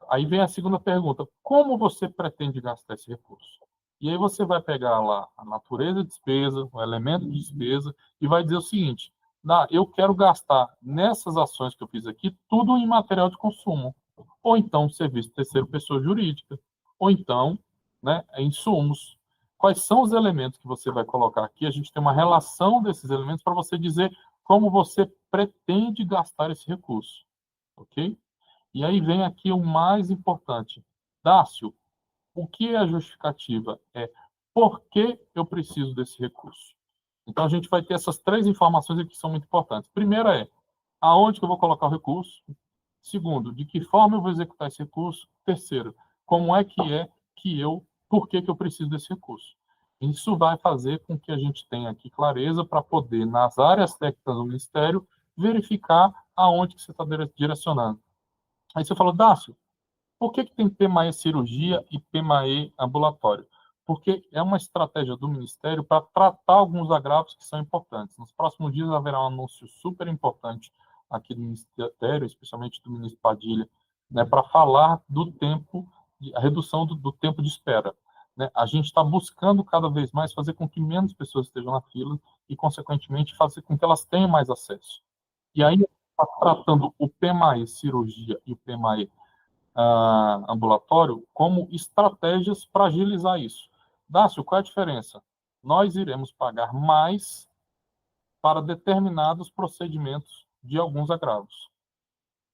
Aí vem a segunda pergunta. Como você pretende gastar esse recurso? E aí você vai pegar lá a natureza de despesa, o elemento de despesa, e vai dizer o seguinte, eu quero gastar nessas ações que eu fiz aqui, tudo em material de consumo. Ou então, serviço de terceira pessoa jurídica. Ou então, né, insumos. Quais são os elementos que você vai colocar aqui? A gente tem uma relação desses elementos para você dizer como você pretende gastar esse recurso. Ok? E aí vem aqui o mais importante. Dácio, o que é a justificativa? É por que eu preciso desse recurso? Então, a gente vai ter essas três informações aqui que são muito importantes. Primeira é, aonde que eu vou colocar o recurso? Segundo, de que forma eu vou executar esse recurso? Terceiro, como é por que eu preciso desse recurso? Isso vai fazer com que a gente tenha aqui clareza para poder, nas áreas técnicas do Ministério, verificar aonde que você está direcionando. Aí você falou, Dácio, por que tem PMAE cirurgia e PMAE ambulatório? Porque é uma estratégia do Ministério para tratar alguns agravos que são importantes. Nos próximos dias haverá um anúncio super importante aqui do Ministério, especialmente do ministro Padilha, né, para falar do tempo, a redução do tempo de espera. Né? A gente está buscando cada vez mais fazer com que menos pessoas estejam na fila e, consequentemente, fazer com que elas tenham mais acesso. E aí, está tratando o PMAE cirurgia e o PMAE ambulatório como estratégias para agilizar isso. Dácio, qual é a diferença? Nós iremos pagar mais para determinados procedimentos de alguns agravos.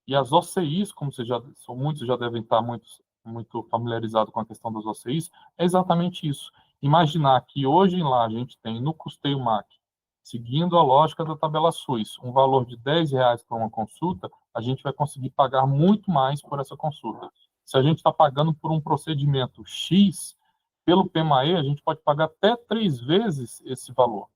E as OCIs, como muitos já devem estar muito familiarizados com a questão das OCIs, é exatamente isso. Imaginar que hoje lá a gente tem no custeio MAC, seguindo a lógica da tabela SUS, um valor de R$ 10 por uma consulta, a gente vai conseguir pagar muito mais por essa consulta. Se a gente está pagando por um procedimento X, pelo PMAE, a gente pode pagar até 3 vezes esse valor.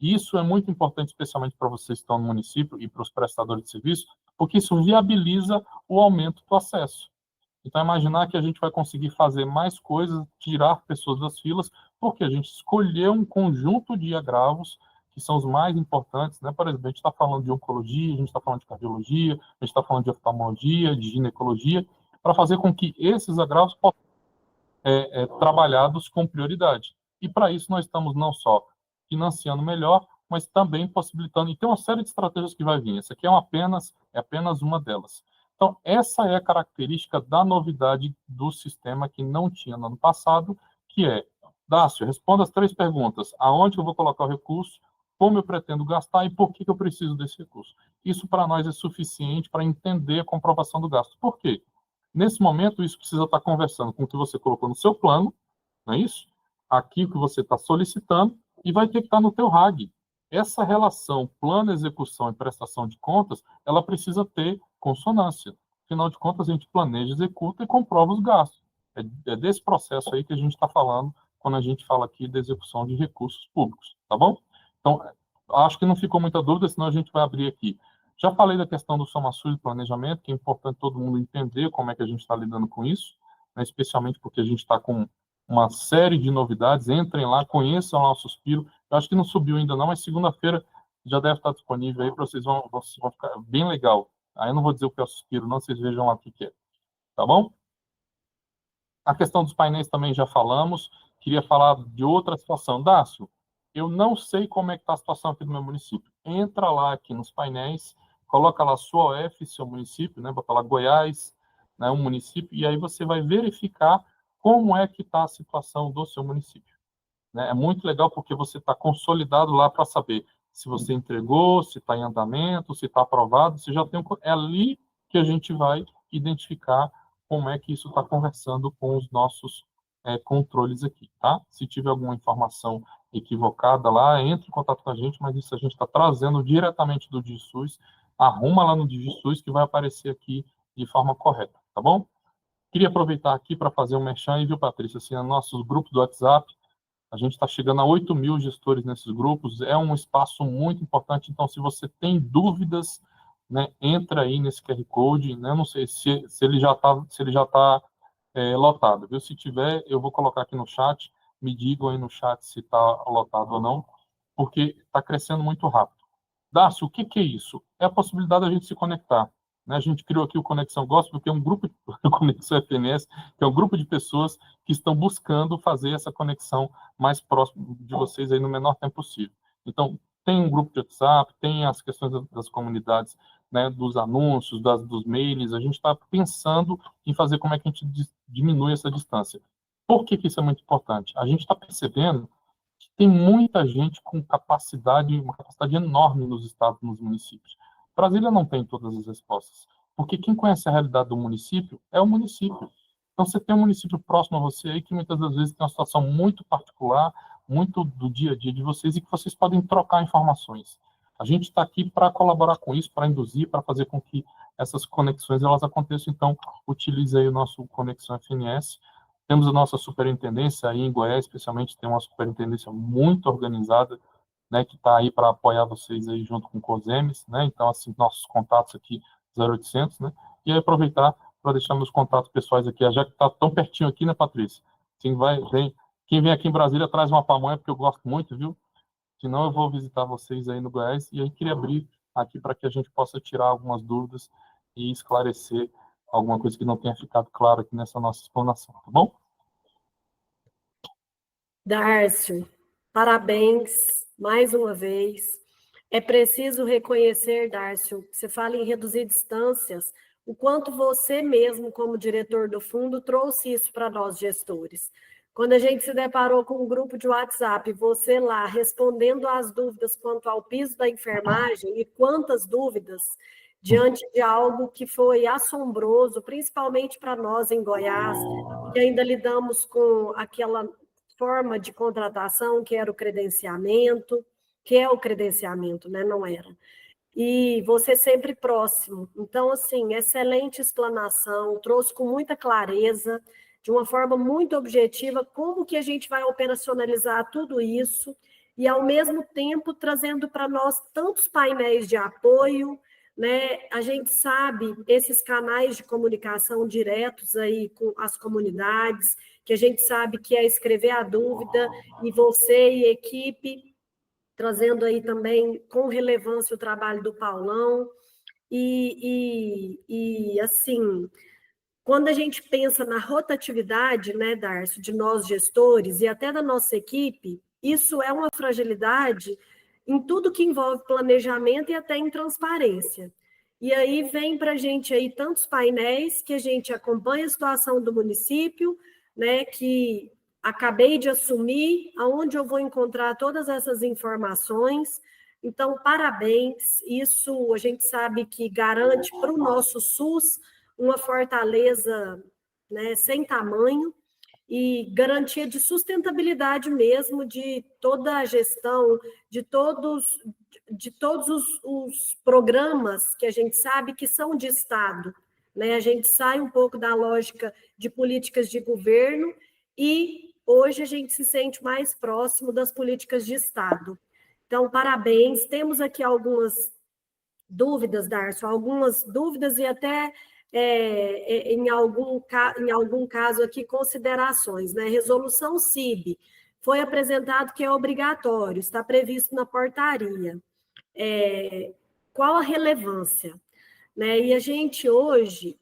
Isso é muito importante, especialmente para vocês que estão no município e para os prestadores de serviço, porque isso viabiliza o aumento do acesso. Então, imaginar que a gente vai conseguir fazer mais coisas, tirar pessoas das filas, porque a gente escolheu um conjunto de agravos que são os mais importantes, né? Por exemplo, a gente está falando de oncologia, a gente está falando de cardiologia, a gente está falando de oftalmologia, de ginecologia, para fazer com que esses agravos possam ser trabalhados com prioridade. E para isso nós estamos não só financiando melhor, mas também possibilitando, e tem uma série de estratégias que vai vir. Essa aqui é apenas uma delas. Então, essa é a característica da novidade do sistema que não tinha no ano passado, que é, Dácio, responda as 3 perguntas. Aonde eu vou colocar o recurso, como eu pretendo gastar e por que eu preciso desse recurso. Isso, para nós, é suficiente para entender a comprovação do gasto. Por quê? Nesse momento, isso precisa estar conversando com o que você colocou no seu plano, não é isso? Aqui o que você está solicitando, e vai ter que estar no teu RAG. Essa relação plano, execução e prestação de contas, ela precisa ter consonância. Afinal de contas, a gente planeja, executa e comprova os gastos. É desse processo aí que a gente está falando quando a gente fala aqui da execução de recursos públicos, tá bom? Então, Acho que não ficou muita dúvida, senão a gente vai abrir aqui. Já falei da questão do SomaSUS e planejamento, que é importante todo mundo entender como é que a gente está lidando com isso, né, especialmente porque a gente está com uma série de novidades. Entrem lá, conheçam lá o Suspiro. Eu acho que não subiu ainda não, mas segunda-feira já deve estar disponível aí, para vocês vão ficar bem legal. Aí eu não vou dizer o que é o Suspiro, não, vocês vejam lá o que é. Tá bom? A questão dos painéis também já falamos. Queria falar de outra situação. Dácio, eu não sei como é que está a situação aqui do meu município. Entra lá aqui nos painéis, coloca lá sua OF, seu município, né? Bota lá Goiás, né, um município, e aí você vai verificar como é que está a situação do seu município. Né? É muito legal porque você está consolidado lá para saber se você entregou, se está em andamento, se está aprovado, se já tem é ali que a gente vai identificar como é que isso está conversando com os nossos controles aqui, tá? Se tiver alguma informação equivocada lá, entre em contato com a gente, mas isso a gente está trazendo diretamente do DigiSUS, arruma lá no DigiSUS que vai aparecer aqui de forma correta, tá bom? Queria aproveitar aqui para fazer um merchan aí, viu, Patrícia? Assim, nossos grupos do WhatsApp, a gente está chegando a 8.000 gestores nesses grupos, é um espaço muito importante, então se você tem dúvidas, né, entra aí nesse QR Code, né, não sei se ele já está lotado, viu? Se tiver, eu vou colocar aqui no chat, me digam aí no chat se está lotado ou não, porque está crescendo muito rápido. Dácio, o que é isso? É a possibilidade da gente se conectar. Né? A gente criou aqui o Conexão Gospel, que é um grupo, o Conexão FNS, que é um grupo de pessoas que estão buscando fazer essa conexão mais próximo de vocês aí no menor tempo possível. Então, tem um grupo de WhatsApp, tem as questões das comunidades, né, dos anúncios, dos mails, a gente está pensando em fazer como é que a gente diminui essa distância. Por que isso é muito importante? A gente está percebendo que tem muita gente com capacidade, uma capacidade enorme nos estados, nos municípios. Brasília não tem todas as respostas, porque quem conhece a realidade do município é o município. Então, você tem um município próximo a você aí que muitas das vezes tem uma situação muito particular, muito do dia a dia de vocês e que vocês podem trocar informações. A gente está aqui para colaborar com isso, para induzir, para fazer com que essas conexões elas aconteçam. Então, utilize aí o nosso Conexão FNS. Temos a nossa superintendência aí em Goiás, especialmente, tem uma superintendência muito organizada, né, que está aí para apoiar vocês aí junto com o COSEMES, né? Então, assim, nossos contatos aqui, 0800, né? E aí aproveitar para deixar meus contatos pessoais aqui, já que está tão pertinho aqui, né, Patrícia? Assim, quem vem aqui em Brasília traz uma pamonha, porque eu gosto muito, viu? Senão eu vou visitar vocês aí no Goiás, e aí queria abrir aqui para que a gente possa tirar algumas dúvidas e esclarecer alguma coisa que não tenha ficado claro aqui nessa nossa explanação, tá bom? Dárcio, parabéns mais uma vez. É preciso reconhecer, Dárcio, você fala em reduzir distâncias, o quanto você mesmo, como diretor do fundo, trouxe isso para nós gestores. Quando a gente se deparou com um grupo de WhatsApp, você lá respondendo às dúvidas quanto ao piso da enfermagem, e quantas dúvidas diante de algo que foi assombroso, principalmente para nós em Goiás, que ainda lidamos com aquela forma de contratação que era o credenciamento, que é o credenciamento, né? Não era. E você sempre próximo. Então, assim, excelente explanação, trouxe com muita clareza, de uma forma muito objetiva, como que a gente vai operacionalizar tudo isso e, ao mesmo tempo, trazendo para nós tantos painéis de apoio, né? A gente sabe esses canais de comunicação diretos aí com as comunidades, que a gente sabe que é escrever a dúvida, e você e equipe trazendo aí também com relevância o trabalho do Paulão. Assim, quando a gente pensa na rotatividade, né, Darcio, de nós gestores e até da nossa equipe, isso é uma fragilidade em tudo que envolve planejamento e até em transparência. E aí vem para a gente aí tantos painéis que a gente acompanha a situação do município, né, que acabei de assumir, aonde eu vou encontrar todas essas informações. Então, parabéns, isso a gente sabe que garante para o nosso SUS uma fortaleza, né, sem tamanho, e garantia de sustentabilidade mesmo de toda a gestão, de todos os programas que a gente sabe que são de Estado. Né? A gente sai um pouco da lógica de políticas de governo e hoje a gente se sente mais próximo das políticas de Estado. Então, parabéns. Temos aqui algumas dúvidas, Darcio, algumas dúvidas e até em algum caso aqui considerações, né? Resolução CIB foi apresentado que é obrigatório, está previsto na portaria. Qual a relevância? Né? E a gente hoje,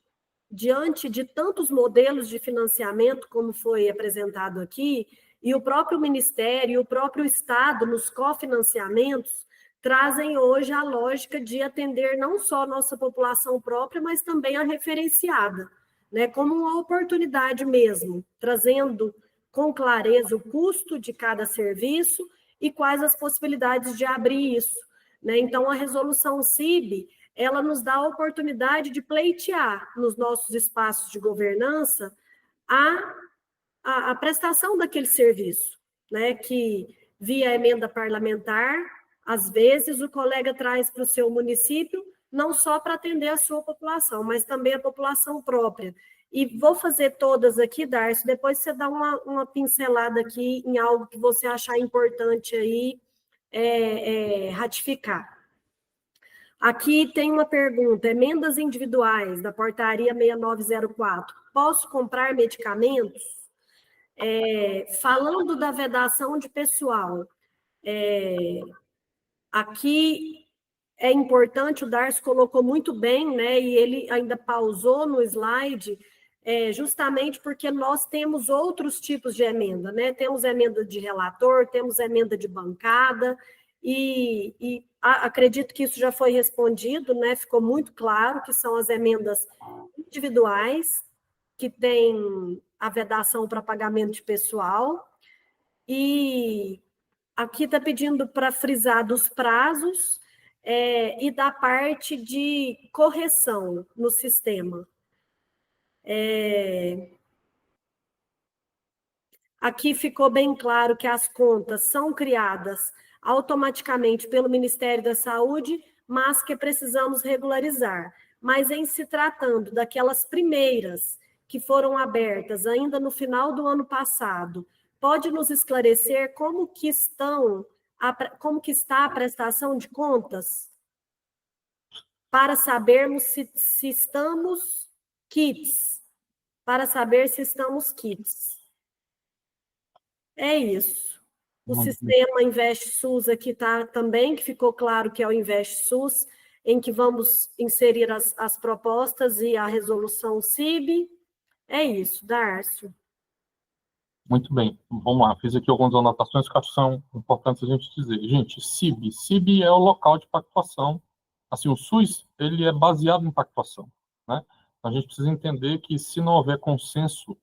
diante de tantos modelos de financiamento, como foi apresentado aqui, e o próprio Ministério e o próprio Estado, nos cofinanciamentos, trazem hoje a lógica de atender não só a nossa população própria, mas também a referenciada, né, como uma oportunidade mesmo, trazendo com clareza o custo de cada serviço e quais as possibilidades de abrir isso. Né? Então, a resolução CIB, ela nos dá a oportunidade de pleitear nos nossos espaços de governança a prestação daquele serviço, né? Que via emenda parlamentar, às vezes o colega traz para o seu município, não só para atender a sua população, mas também a população própria. E vou fazer todas aqui, Darcio, depois você dá uma pincelada aqui em algo que você achar importante aí ratificar. Aqui tem uma pergunta, emendas individuais da portaria 6904. Posso comprar medicamentos? Falando da vedação de pessoal, aqui é importante, o Darcio colocou muito bem, né, e ele ainda pausou no slide, justamente porque nós temos outros tipos de emenda, né? Temos emenda de relator, temos emenda de bancada, e acredito que isso já foi respondido, né? Ficou muito claro que são as emendas individuais, que têm a vedação para pagamento de pessoal, e aqui está pedindo para frisar dos prazos e da parte de correção no sistema. Aqui ficou bem claro que as contas são criadas automaticamente pelo Ministério da Saúde, mas que precisamos regularizar. Mas em se tratando daquelas primeiras que foram abertas ainda no final do ano passado, pode nos esclarecer como que está a prestação de contas? Para sabermos se estamos kits. Para saber se estamos kits. É isso. O sistema InvestSUS aqui está também, que ficou claro que é o InvestSUS, em que vamos inserir as propostas e a resolução CIB. É isso, Darcio. Muito bem, vamos lá. Fiz aqui algumas anotações que acho que são importantes a gente dizer. Gente, CIB. CIB é o local de pactuação. Assim, o SUS, ele é baseado em pactuação, né? A gente precisa entender que se não houver consenso,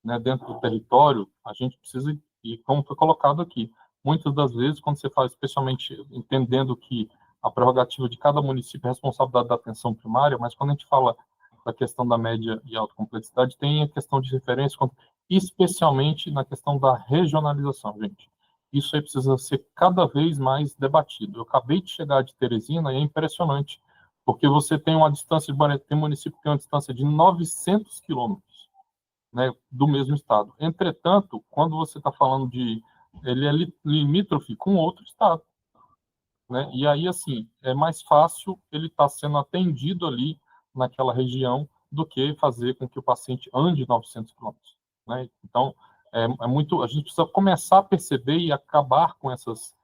né, dentro do território, a gente precisa, e como foi colocado aqui, muitas das vezes, quando você faz, especialmente entendendo que a prerrogativa de cada município é a responsabilidade da atenção primária, mas quando a gente fala da questão da média e alta complexidade, tem a questão de referência, especialmente na questão da regionalização, gente. Isso aí precisa ser cada vez mais debatido. Eu acabei de chegar de Teresina e é impressionante, porque você tem uma distância, tem município que tem uma distância de 900 quilômetros, né, do mesmo estado. Entretanto, quando você está falando de... ele é limítrofe com outro estado, né? E aí, assim, é mais fácil ele estar sendo atendido ali naquela região do que fazer com que o paciente ande 900 quilômetros, né? Então, a gente precisa começar a perceber e acabar com essas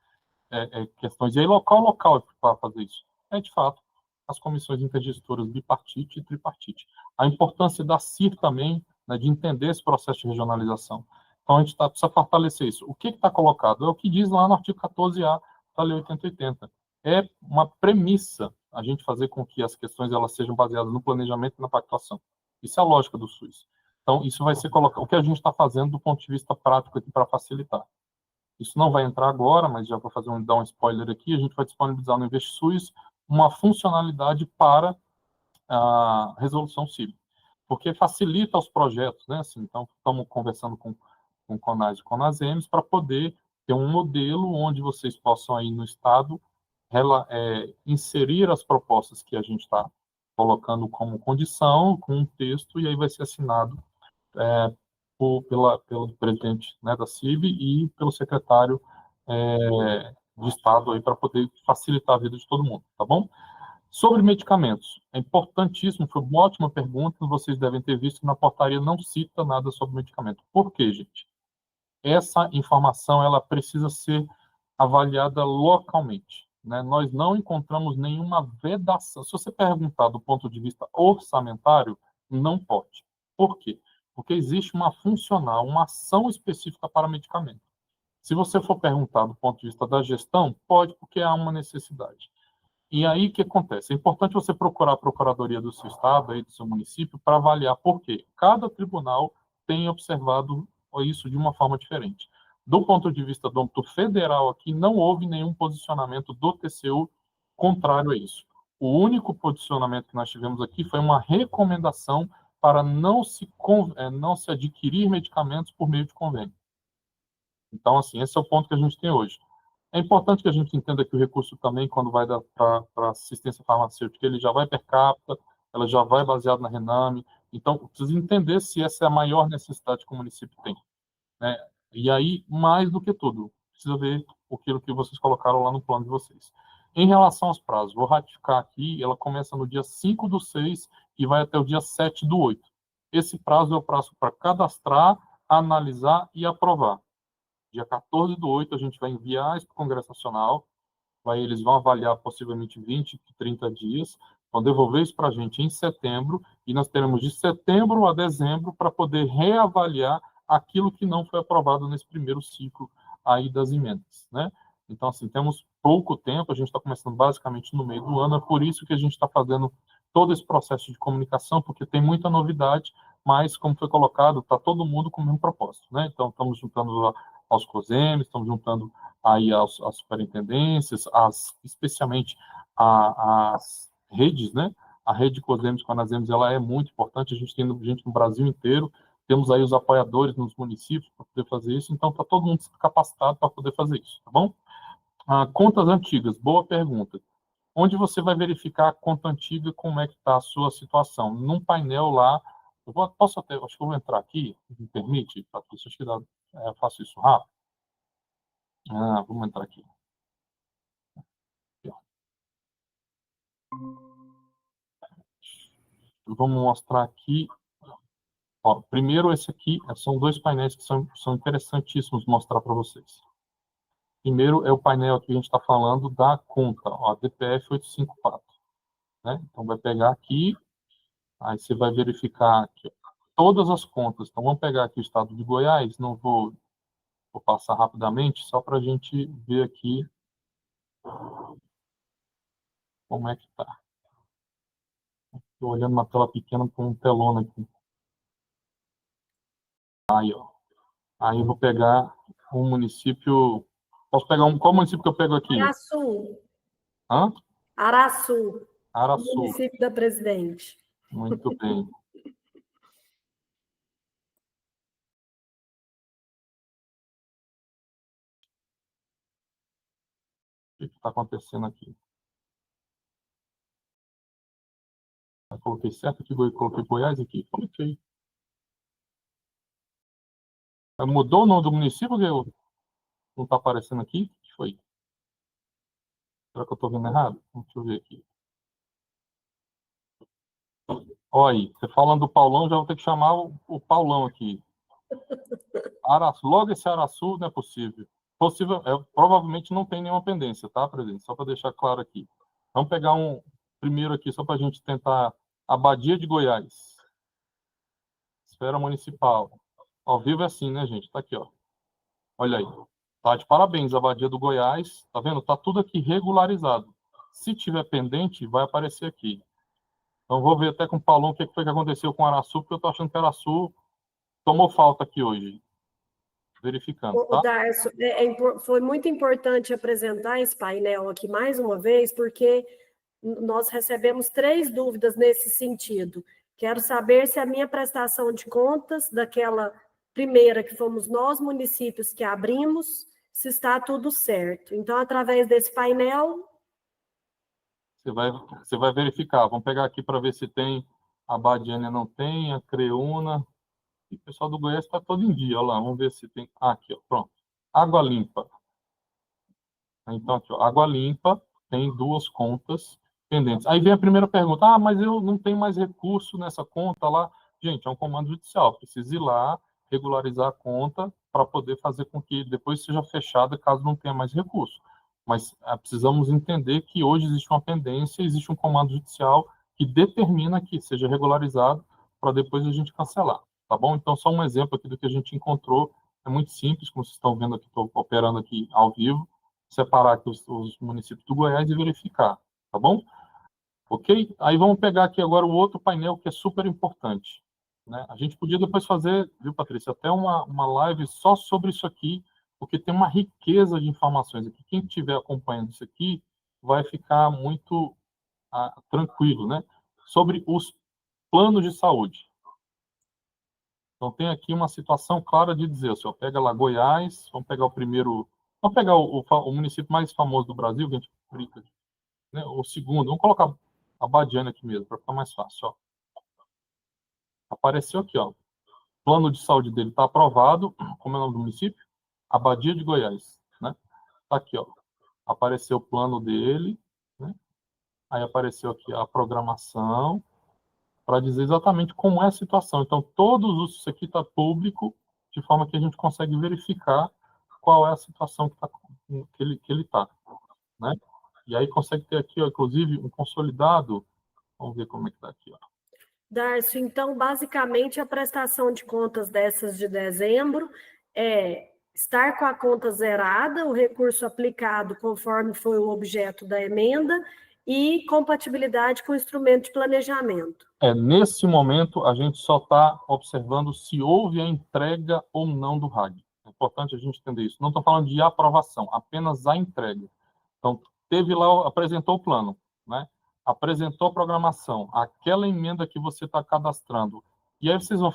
questões. E aí, local para fazer isso. De fato, as comissões intergestoras bipartite e tripartite. A importância da CIR também, né, de entender esse processo de regionalização. Então, a gente precisa fortalecer isso. O que está colocado? É o que diz lá no artigo 14A da Lei 8080. É uma premissa a gente fazer com que as questões elas sejam baseadas no planejamento e na pactuação. Isso é a lógica do SUS. Então, isso vai ser colocado, o que a gente está fazendo do ponto de vista prático aqui para facilitar. Isso não vai entrar agora, mas já vou dar um spoiler aqui. A gente vai disponibilizar no InvestSUS uma funcionalidade para a resolução CIB, porque facilita os projetos, né? Assim, então, estamos conversando com o CONAS e CONASEMES para poder ter um modelo onde vocês possam aí no Estado inserir as propostas que a gente está colocando como condição, com um texto, e aí vai ser assinado pelo presidente, né, da CIB e pelo secretário de Estado aí para poder facilitar a vida de todo mundo, tá bom? Sobre medicamentos, é importantíssimo, foi uma ótima pergunta, vocês devem ter visto que na portaria não cita nada sobre medicamento. Por quê, gente? Essa informação ela precisa ser avaliada localmente, né? Nós não encontramos nenhuma vedação. Se você perguntar do ponto de vista orçamentário, não pode. Por quê? Porque existe uma funcional, uma ação específica para medicamento. Se você for perguntar do ponto de vista da gestão, pode, porque há uma necessidade. E aí o que acontece? É importante você procurar a procuradoria do seu estado, aí do seu município, para avaliar por quê. Cada tribunal tem observado isso de uma forma diferente. Do ponto de vista do âmbito federal aqui, não houve nenhum posicionamento do TCU contrário a isso. O único posicionamento que nós tivemos aqui foi uma recomendação para não se adquirir medicamentos por meio de convênio. Então, assim, esse é o ponto que a gente tem hoje. É importante que a gente entenda que o recurso também, quando vai para assistência farmacêutica, ele já vai per capita, ela já vai baseado na Rename. Então, precisa entender se essa é a maior necessidade que o município tem, né? E aí, mais do que tudo, precisa ver aquilo que vocês colocaram lá no plano de vocês. Em relação aos prazos, vou ratificar aqui, ela começa no dia 5/6 e vai até o dia 7/8. Esse prazo é o prazo para cadastrar, analisar e aprovar. Dia 14/8, a gente vai enviar isso para o Congresso Nacional, eles vão avaliar possivelmente 20, 30 dias, vão devolver isso para a gente em setembro, e nós teremos de setembro a dezembro para poder reavaliar aquilo que não foi aprovado nesse primeiro ciclo aí das emendas, né? Então, assim, temos pouco tempo, a gente está começando basicamente no meio do ano, é por isso que a gente está fazendo todo esse processo de comunicação, porque tem muita novidade, mas, como foi colocado, está todo mundo com o mesmo propósito, né? Então, estamos juntando aos COSEMs, estamos juntando aí as superintendências, especialmente as redes, né? A rede COSEMs com a Anasems, ela é muito importante, a gente tem gente no Brasil inteiro, temos aí os apoiadores nos municípios para poder fazer isso, então está todo mundo capacitado para poder fazer isso, tá bom? Contas antigas, boa pergunta. Onde você vai verificar a conta antiga, como é que está a sua situação? Num painel lá, posso até, acho que eu vou entrar aqui, me permite, Patrícia, acho que eu faço isso rápido. Vamos entrar aqui. Vamos mostrar aqui. Ó, primeiro, esse aqui são dois painéis que são interessantíssimos mostrar para vocês. Primeiro é o painel que a gente está falando da conta, ó, DPF 854. Né? Então, vai pegar aqui, aí você vai verificar aqui, todas as contas. Então, vamos pegar aqui o estado de Goiás, não vou passar rapidamente, só para a gente ver aqui como é que está. Estou olhando uma tela pequena com um telona aqui. Aí, ó. Aí eu vou pegar um município. Posso pegar qual município que eu pego aqui? Araçu. Hã? Araçu. Araçu. Município da Presidente. Muito bem. O que está acontecendo aqui? Eu coloquei certo aqui, coloquei Goiás aqui. Coloquei. Mudou o nome do município? Não está aparecendo aqui? O que foi? Será que eu estou vendo errado? Deixa eu ver aqui. Olha aí, você falando do Paulão, já vou ter que chamar o Paulão aqui. Araçu, logo esse Araçu não é possível. Provavelmente não tem nenhuma pendência, tá, presidente? Só para deixar claro aqui. Vamos pegar um primeiro aqui, só para a gente tentar. Abadia de Goiás. Esfera municipal. Ao vivo é assim, né, gente? Tá aqui, ó. Olha aí. Tá de parabéns, Abadia do Goiás. Tá vendo? Tá tudo aqui regularizado. Se tiver pendente, vai aparecer aqui. Então, vou ver até com o Paulão o que foi que aconteceu com o Araçu, porque eu tô achando que o Araçu tomou falta aqui hoje. Verificando, tá? Darcio, foi muito importante apresentar esse painel aqui mais uma vez, porque nós recebemos 3 dúvidas nesse sentido. Quero saber se a minha prestação de contas, daquela primeira que fomos nós, municípios, que abrimos, se está tudo certo. Então, através desse painel... Você vai verificar. Vamos pegar aqui para ver se tem a Badiânia, não tem, a Creúna. E o pessoal do Goiás está todo em dia. Olha lá, vamos ver se tem. Aqui, ó, pronto. Água limpa. Então, aqui, ó, Água Limpa tem 2 contas pendentes. Aí vem a primeira pergunta, mas eu não tenho mais recurso nessa conta lá. Gente, é um comando judicial, precisa ir lá, regularizar a conta para poder fazer com que depois seja fechada caso não tenha mais recurso. Mas precisamos entender que hoje existe uma pendência, existe um comando judicial que determina que seja regularizado para depois a gente cancelar, tá bom? Então, só um exemplo aqui do que a gente encontrou, é muito simples, como vocês estão vendo aqui, estou operando aqui ao vivo, separar aqui os municípios do Goiás e verificar, tá bom? Ok? Aí vamos pegar aqui agora o outro painel que é super importante, né? A gente podia depois fazer, viu, Patrícia, até uma live só sobre isso aqui, porque tem uma riqueza de informações aqui. Quem estiver acompanhando isso aqui vai ficar muito tranquilo, né? Sobre os planos de saúde. Então, tem aqui uma situação clara de dizer, ó, pega lá Goiás, vamos pegar o primeiro, vamos pegar o município mais famoso do Brasil, que a gente brinca, né? O segundo, vamos colocar a Badiana aqui mesmo, para ficar mais fácil, ó. Apareceu aqui, ó, o plano de saúde dele está aprovado, como é o nome do município? Abadia de Goiás, né? Tá aqui, ó, apareceu o plano dele, né? Aí apareceu aqui a programação, para dizer exatamente como é a situação. Então, isso aqui está público, de forma que a gente consegue verificar qual é a situação que ele está, né? E aí consegue ter aqui, ó, inclusive, um consolidado. Vamos ver como é que está aqui, ó. Darcio, então, basicamente, a prestação de contas dessas de dezembro é estar com a conta zerada, o recurso aplicado conforme foi o objeto da emenda e compatibilidade com o instrumento de planejamento. Nesse momento, a gente só está observando se houve a entrega ou não do RAG. É importante a gente entender isso. Não estou falando de aprovação, apenas a entrega. Então, teve lá, apresentou o plano, né? Apresentou a programação, aquela emenda que você está cadastrando. E aí vocês vai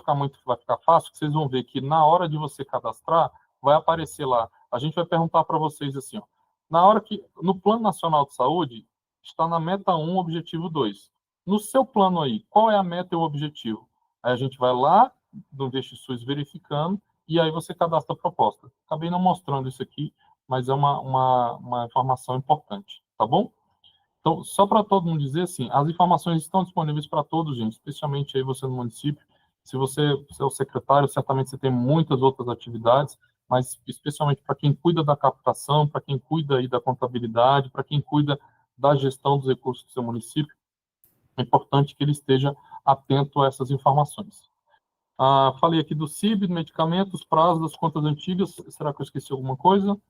ficar fácil, que vocês vão ver que na hora de você cadastrar, vai aparecer lá. A gente vai perguntar para vocês assim, ó, na hora que, no Plano Nacional de Saúde, está na meta 1, objetivo 2. No seu plano aí, qual é a meta e o objetivo? Aí a gente vai lá no InvestiSUS verificando, e aí você cadastra a proposta. Acabei não mostrando isso aqui, mas é uma informação importante, tá bom? Então, só para todo mundo dizer assim, as informações estão disponíveis para todos, gente, especialmente aí você no município. Se você é o secretário, certamente você tem muitas outras atividades, mas especialmente para quem cuida da captação, para quem cuida aí da contabilidade, para quem cuida da gestão dos recursos do seu município, é importante que ele esteja atento a essas informações. Falei aqui do CIB, medicamentos, prazos das contas antigas. Será que eu esqueci alguma coisa?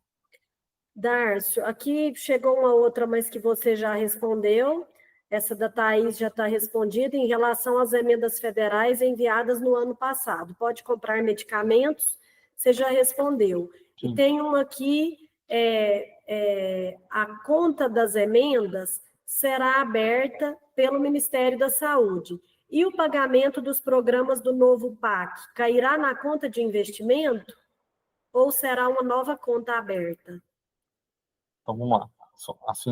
Darcio, aqui chegou uma outra, mas que você já respondeu. Essa da Thaís já está respondida em relação às emendas federais enviadas no ano passado. Pode comprar medicamentos? Você já respondeu. Sim. E tem uma aqui, a conta das emendas será aberta pelo Ministério da Saúde. E o pagamento dos programas do novo PAC cairá na conta de investimento ou será uma nova conta aberta? Então, vamos lá.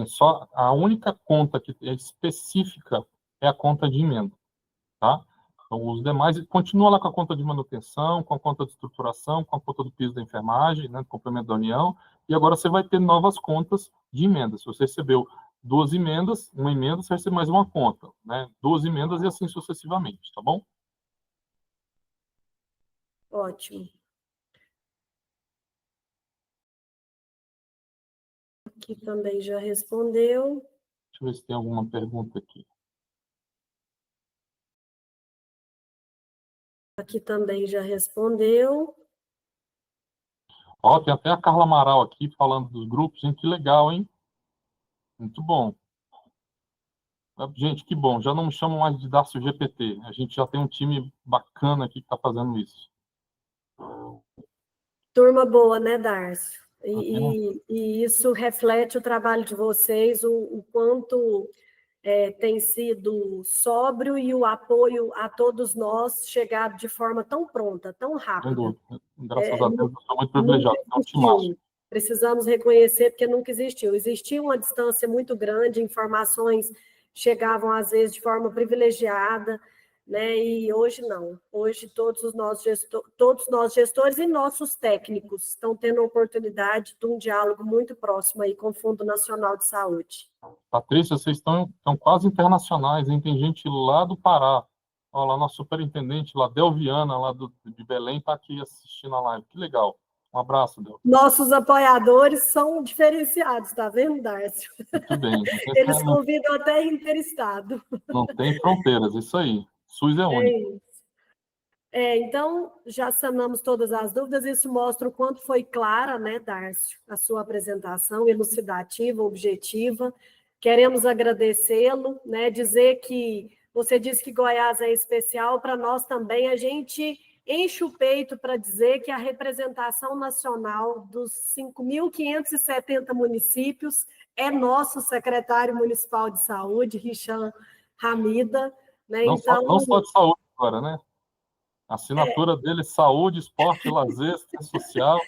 Só a única conta que é específica é a conta de emenda, tá? Então, os demais, continua lá com a conta de manutenção, com a conta de estruturação, com a conta do piso da enfermagem, né, do complemento da União, e agora você vai ter novas contas de emendas. Se você recebeu 2 emendas, uma emenda, você vai receber mais uma conta, né? 2 emendas e assim sucessivamente, tá bom? Ótimo. Aqui também já respondeu. Deixa eu ver se tem alguma pergunta aqui. Aqui também já respondeu. Ó, tem até a Carla Amaral aqui falando dos grupos, hein? Que legal, hein? Muito bom. Gente, que bom. Já não me chamam mais de Darcio GPT. A gente já tem um time bacana aqui que está fazendo isso. Turma boa, né, Darcio? E isso reflete o trabalho de vocês, o quanto tem sido sóbrio e o apoio a todos nós chegado de forma tão pronta, tão rápida. Graças a Deus, eu sou muito privilegiado. É um timaço. Precisamos reconhecer, porque nunca existiu. Existia uma distância muito grande, informações chegavam, às vezes, de forma privilegiada, né? E hoje não. Hoje todos nós gestores e nossos técnicos estão tendo a oportunidade de um diálogo muito próximo aí com o Fundo Nacional de Saúde. Patrícia, vocês estão quase internacionais, hein? Tem gente lá do Pará. Olha lá, nosso superintendente lá, Del Viana, lá de Belém, está aqui assistindo a live. Que legal. Um abraço, Del. Nossos apoiadores são diferenciados, tá vendo, Darcio? Muito bem. Eles convidam até interestado. Não tem fronteiras, isso aí. SUS é único. Então, já sanamos todas as dúvidas, isso mostra o quanto foi clara, né, Darcio, a sua apresentação, elucidativa, objetiva. Queremos agradecê-lo, né, dizer que você disse que Goiás é especial, para nós também, a gente enche o peito para dizer que a representação nacional dos 5.570 municípios é nosso secretário municipal de saúde, Richan Hamida, né, Não, então... não só de saúde agora, né? A assinatura dele, saúde, esporte, lazer, assistência social.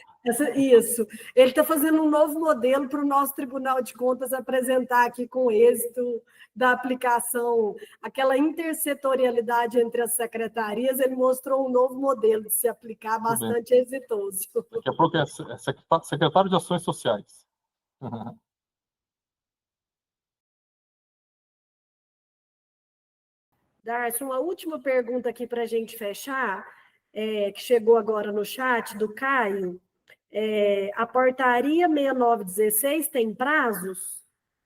Isso. Ele está fazendo um novo modelo para o nosso Tribunal de Contas apresentar aqui com êxito da aplicação, aquela intersetorialidade entre as secretarias, ele mostrou um novo modelo de se aplicar bastante exitoso. Daqui a pouco é secretário de Ações Sociais. Darcy, uma última pergunta aqui para a gente fechar, que chegou agora no chat, do Caio. A portaria 6916 tem prazos,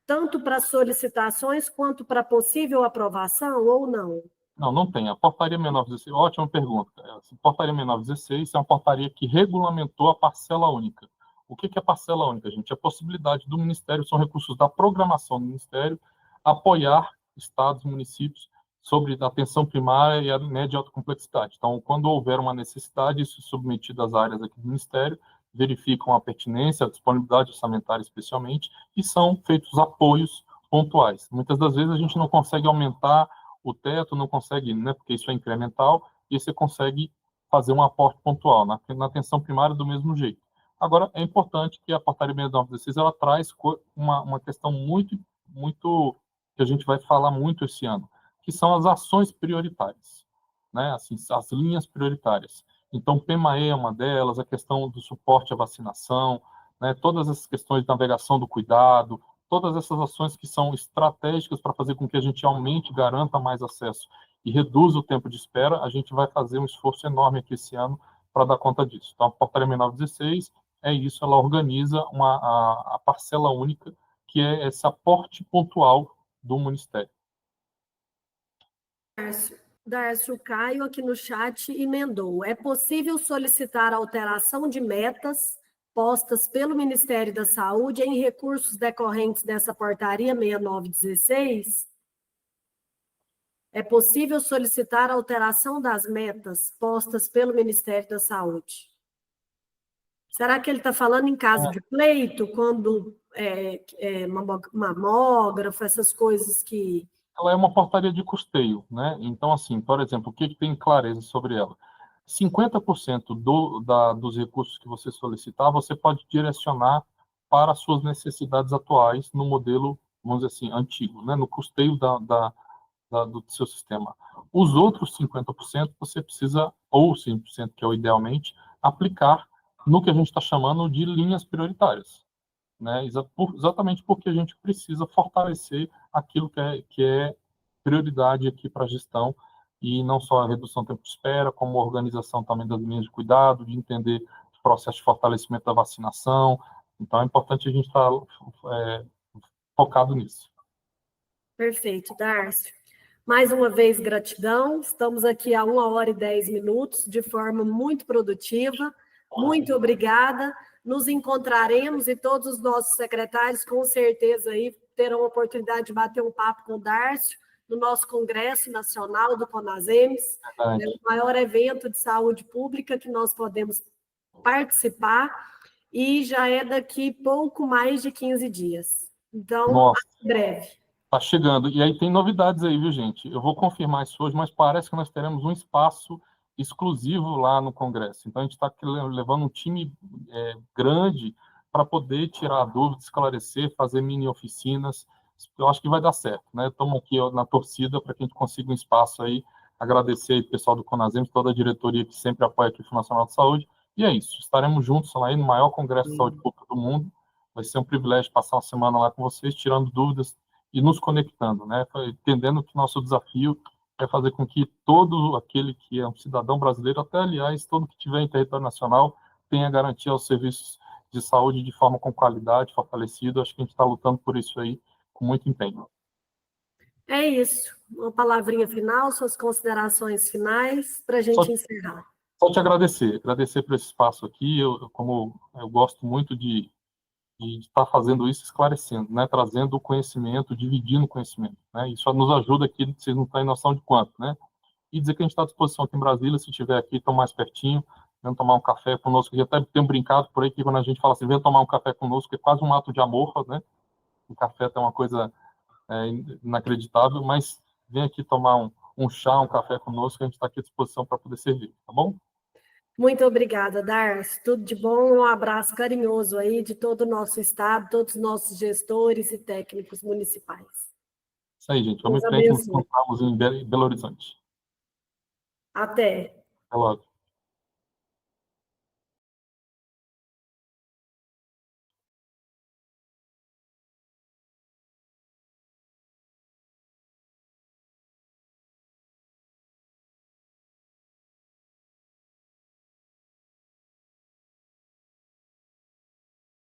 tanto para solicitações quanto para possível aprovação, ou não? Não, não tem. A portaria 6916, ótima pergunta. A portaria 6916 é uma portaria que regulamentou a parcela única. O que é parcela única, gente? É a possibilidade do Ministério, são recursos da programação do Ministério, apoiar estados, municípios, sobre a atenção primária e a média e alta complexidade. Então, quando houver uma necessidade, isso é submetido às áreas aqui do Ministério, verificam a pertinência, a disponibilidade orçamentária especialmente, e são feitos apoios pontuais. Muitas das vezes a gente não consegue aumentar o teto, não consegue, né, porque isso é incremental, e você consegue fazer um aporte pontual, na atenção primária do mesmo jeito. Agora, é importante que a portaria 6916 ela traz uma questão muito, que a gente vai falar muito esse ano, que são as ações prioritárias, né? Assim, as linhas prioritárias. Então, PEMAE é uma delas, a questão do suporte à vacinação, né? Todas essas questões de navegação do cuidado, todas essas ações que são estratégicas para fazer com que a gente aumente, garanta mais acesso e reduza o tempo de espera, a gente vai fazer um esforço enorme aqui esse ano para dar conta disso. Então, a portaria 6916 é isso, ela organiza a parcela única, que é esse aporte pontual do Ministério. Darcio Caio aqui no chat emendou. É possível solicitar alteração de metas postas pelo Ministério da Saúde em recursos decorrentes dessa portaria 6916? É possível solicitar alteração das metas postas pelo Ministério da Saúde? Será que ele está falando em caso de pleito, quando mamógrafo, essas coisas que... Ela é uma portaria de custeio, né? Então, assim, por exemplo, o que tem clareza sobre ela? 50% dos recursos que você solicitar, você pode direcionar para as suas necessidades atuais no modelo, vamos dizer assim, antigo, né? No custeio do seu sistema. Os outros 50% você precisa, ou 100%, que é o idealmente, aplicar no que a gente está chamando de linhas prioritárias, né? Exatamente porque a gente precisa fortalecer aquilo que é prioridade aqui para a gestão, e não só a redução do tempo de espera, como a organização também das linhas de cuidado, de entender o processo de fortalecimento da vacinação. Então, é importante a gente estar focado nisso. Perfeito, Darcio. Mais uma vez, gratidão. Estamos aqui há 1h10, de forma muito produtiva. Muito obrigada. Nos encontraremos e todos os nossos secretários, com certeza, aí terão a oportunidade de bater um papo com o Darcio no nosso Congresso Nacional do CONASEMES, é o maior evento de saúde pública que nós podemos participar, e já é daqui pouco mais de 15 dias. Então, em breve. Tá chegando. E aí tem novidades aí, viu, gente? Eu vou confirmar isso hoje, mas parece que nós teremos um espaço exclusivo lá no Congresso. Então, a gente está levando um time grande para poder tirar dúvidas, esclarecer, fazer mini oficinas. Eu acho que vai dar certo, né? Estamos aqui na torcida para que a gente consiga um espaço aí agradecer aí o pessoal do CONASEMS, toda a diretoria que sempre apoia aqui o Fundo Nacional de Saúde, e é isso, estaremos juntos lá no maior congresso de saúde pública do mundo, vai ser um privilégio passar uma semana lá com vocês, tirando dúvidas e nos conectando, né, entendendo que nosso desafio é fazer com que todo aquele que é um cidadão brasileiro, até, aliás, todo que tiver em território nacional, tenha garantia aos serviços de saúde de forma com qualidade, fortalecido. Acho que a gente está lutando por isso aí com muito empenho. É isso. Uma palavrinha final, suas considerações finais, para a gente encerrar. Só te agradecer por esse espaço aqui. Como eu gosto muito de estar fazendo isso, esclarecendo, né? Trazendo o conhecimento, dividindo o conhecimento, né? Isso nos ajuda aqui, vocês não têm noção de quanto, né? E dizer que a gente está à disposição aqui em Brasília, se estiver aqui, estão mais pertinho, venham tomar um café conosco. Eu até tenho brincado por aí que quando a gente fala assim, venha tomar um café conosco, é quase um ato de amor, né? O café é uma coisa inacreditável, mas vem aqui tomar um chá, um café conosco, a gente está aqui à disposição para poder servir, tá bom? Muito obrigada, Darcy. Tudo de bom. Um abraço carinhoso aí de todo o nosso estado, todos os nossos gestores e técnicos municipais. Isso aí, gente. Vamos Deus em frente, nos abençoe. encontramos em Belo Horizonte. Até. Até logo.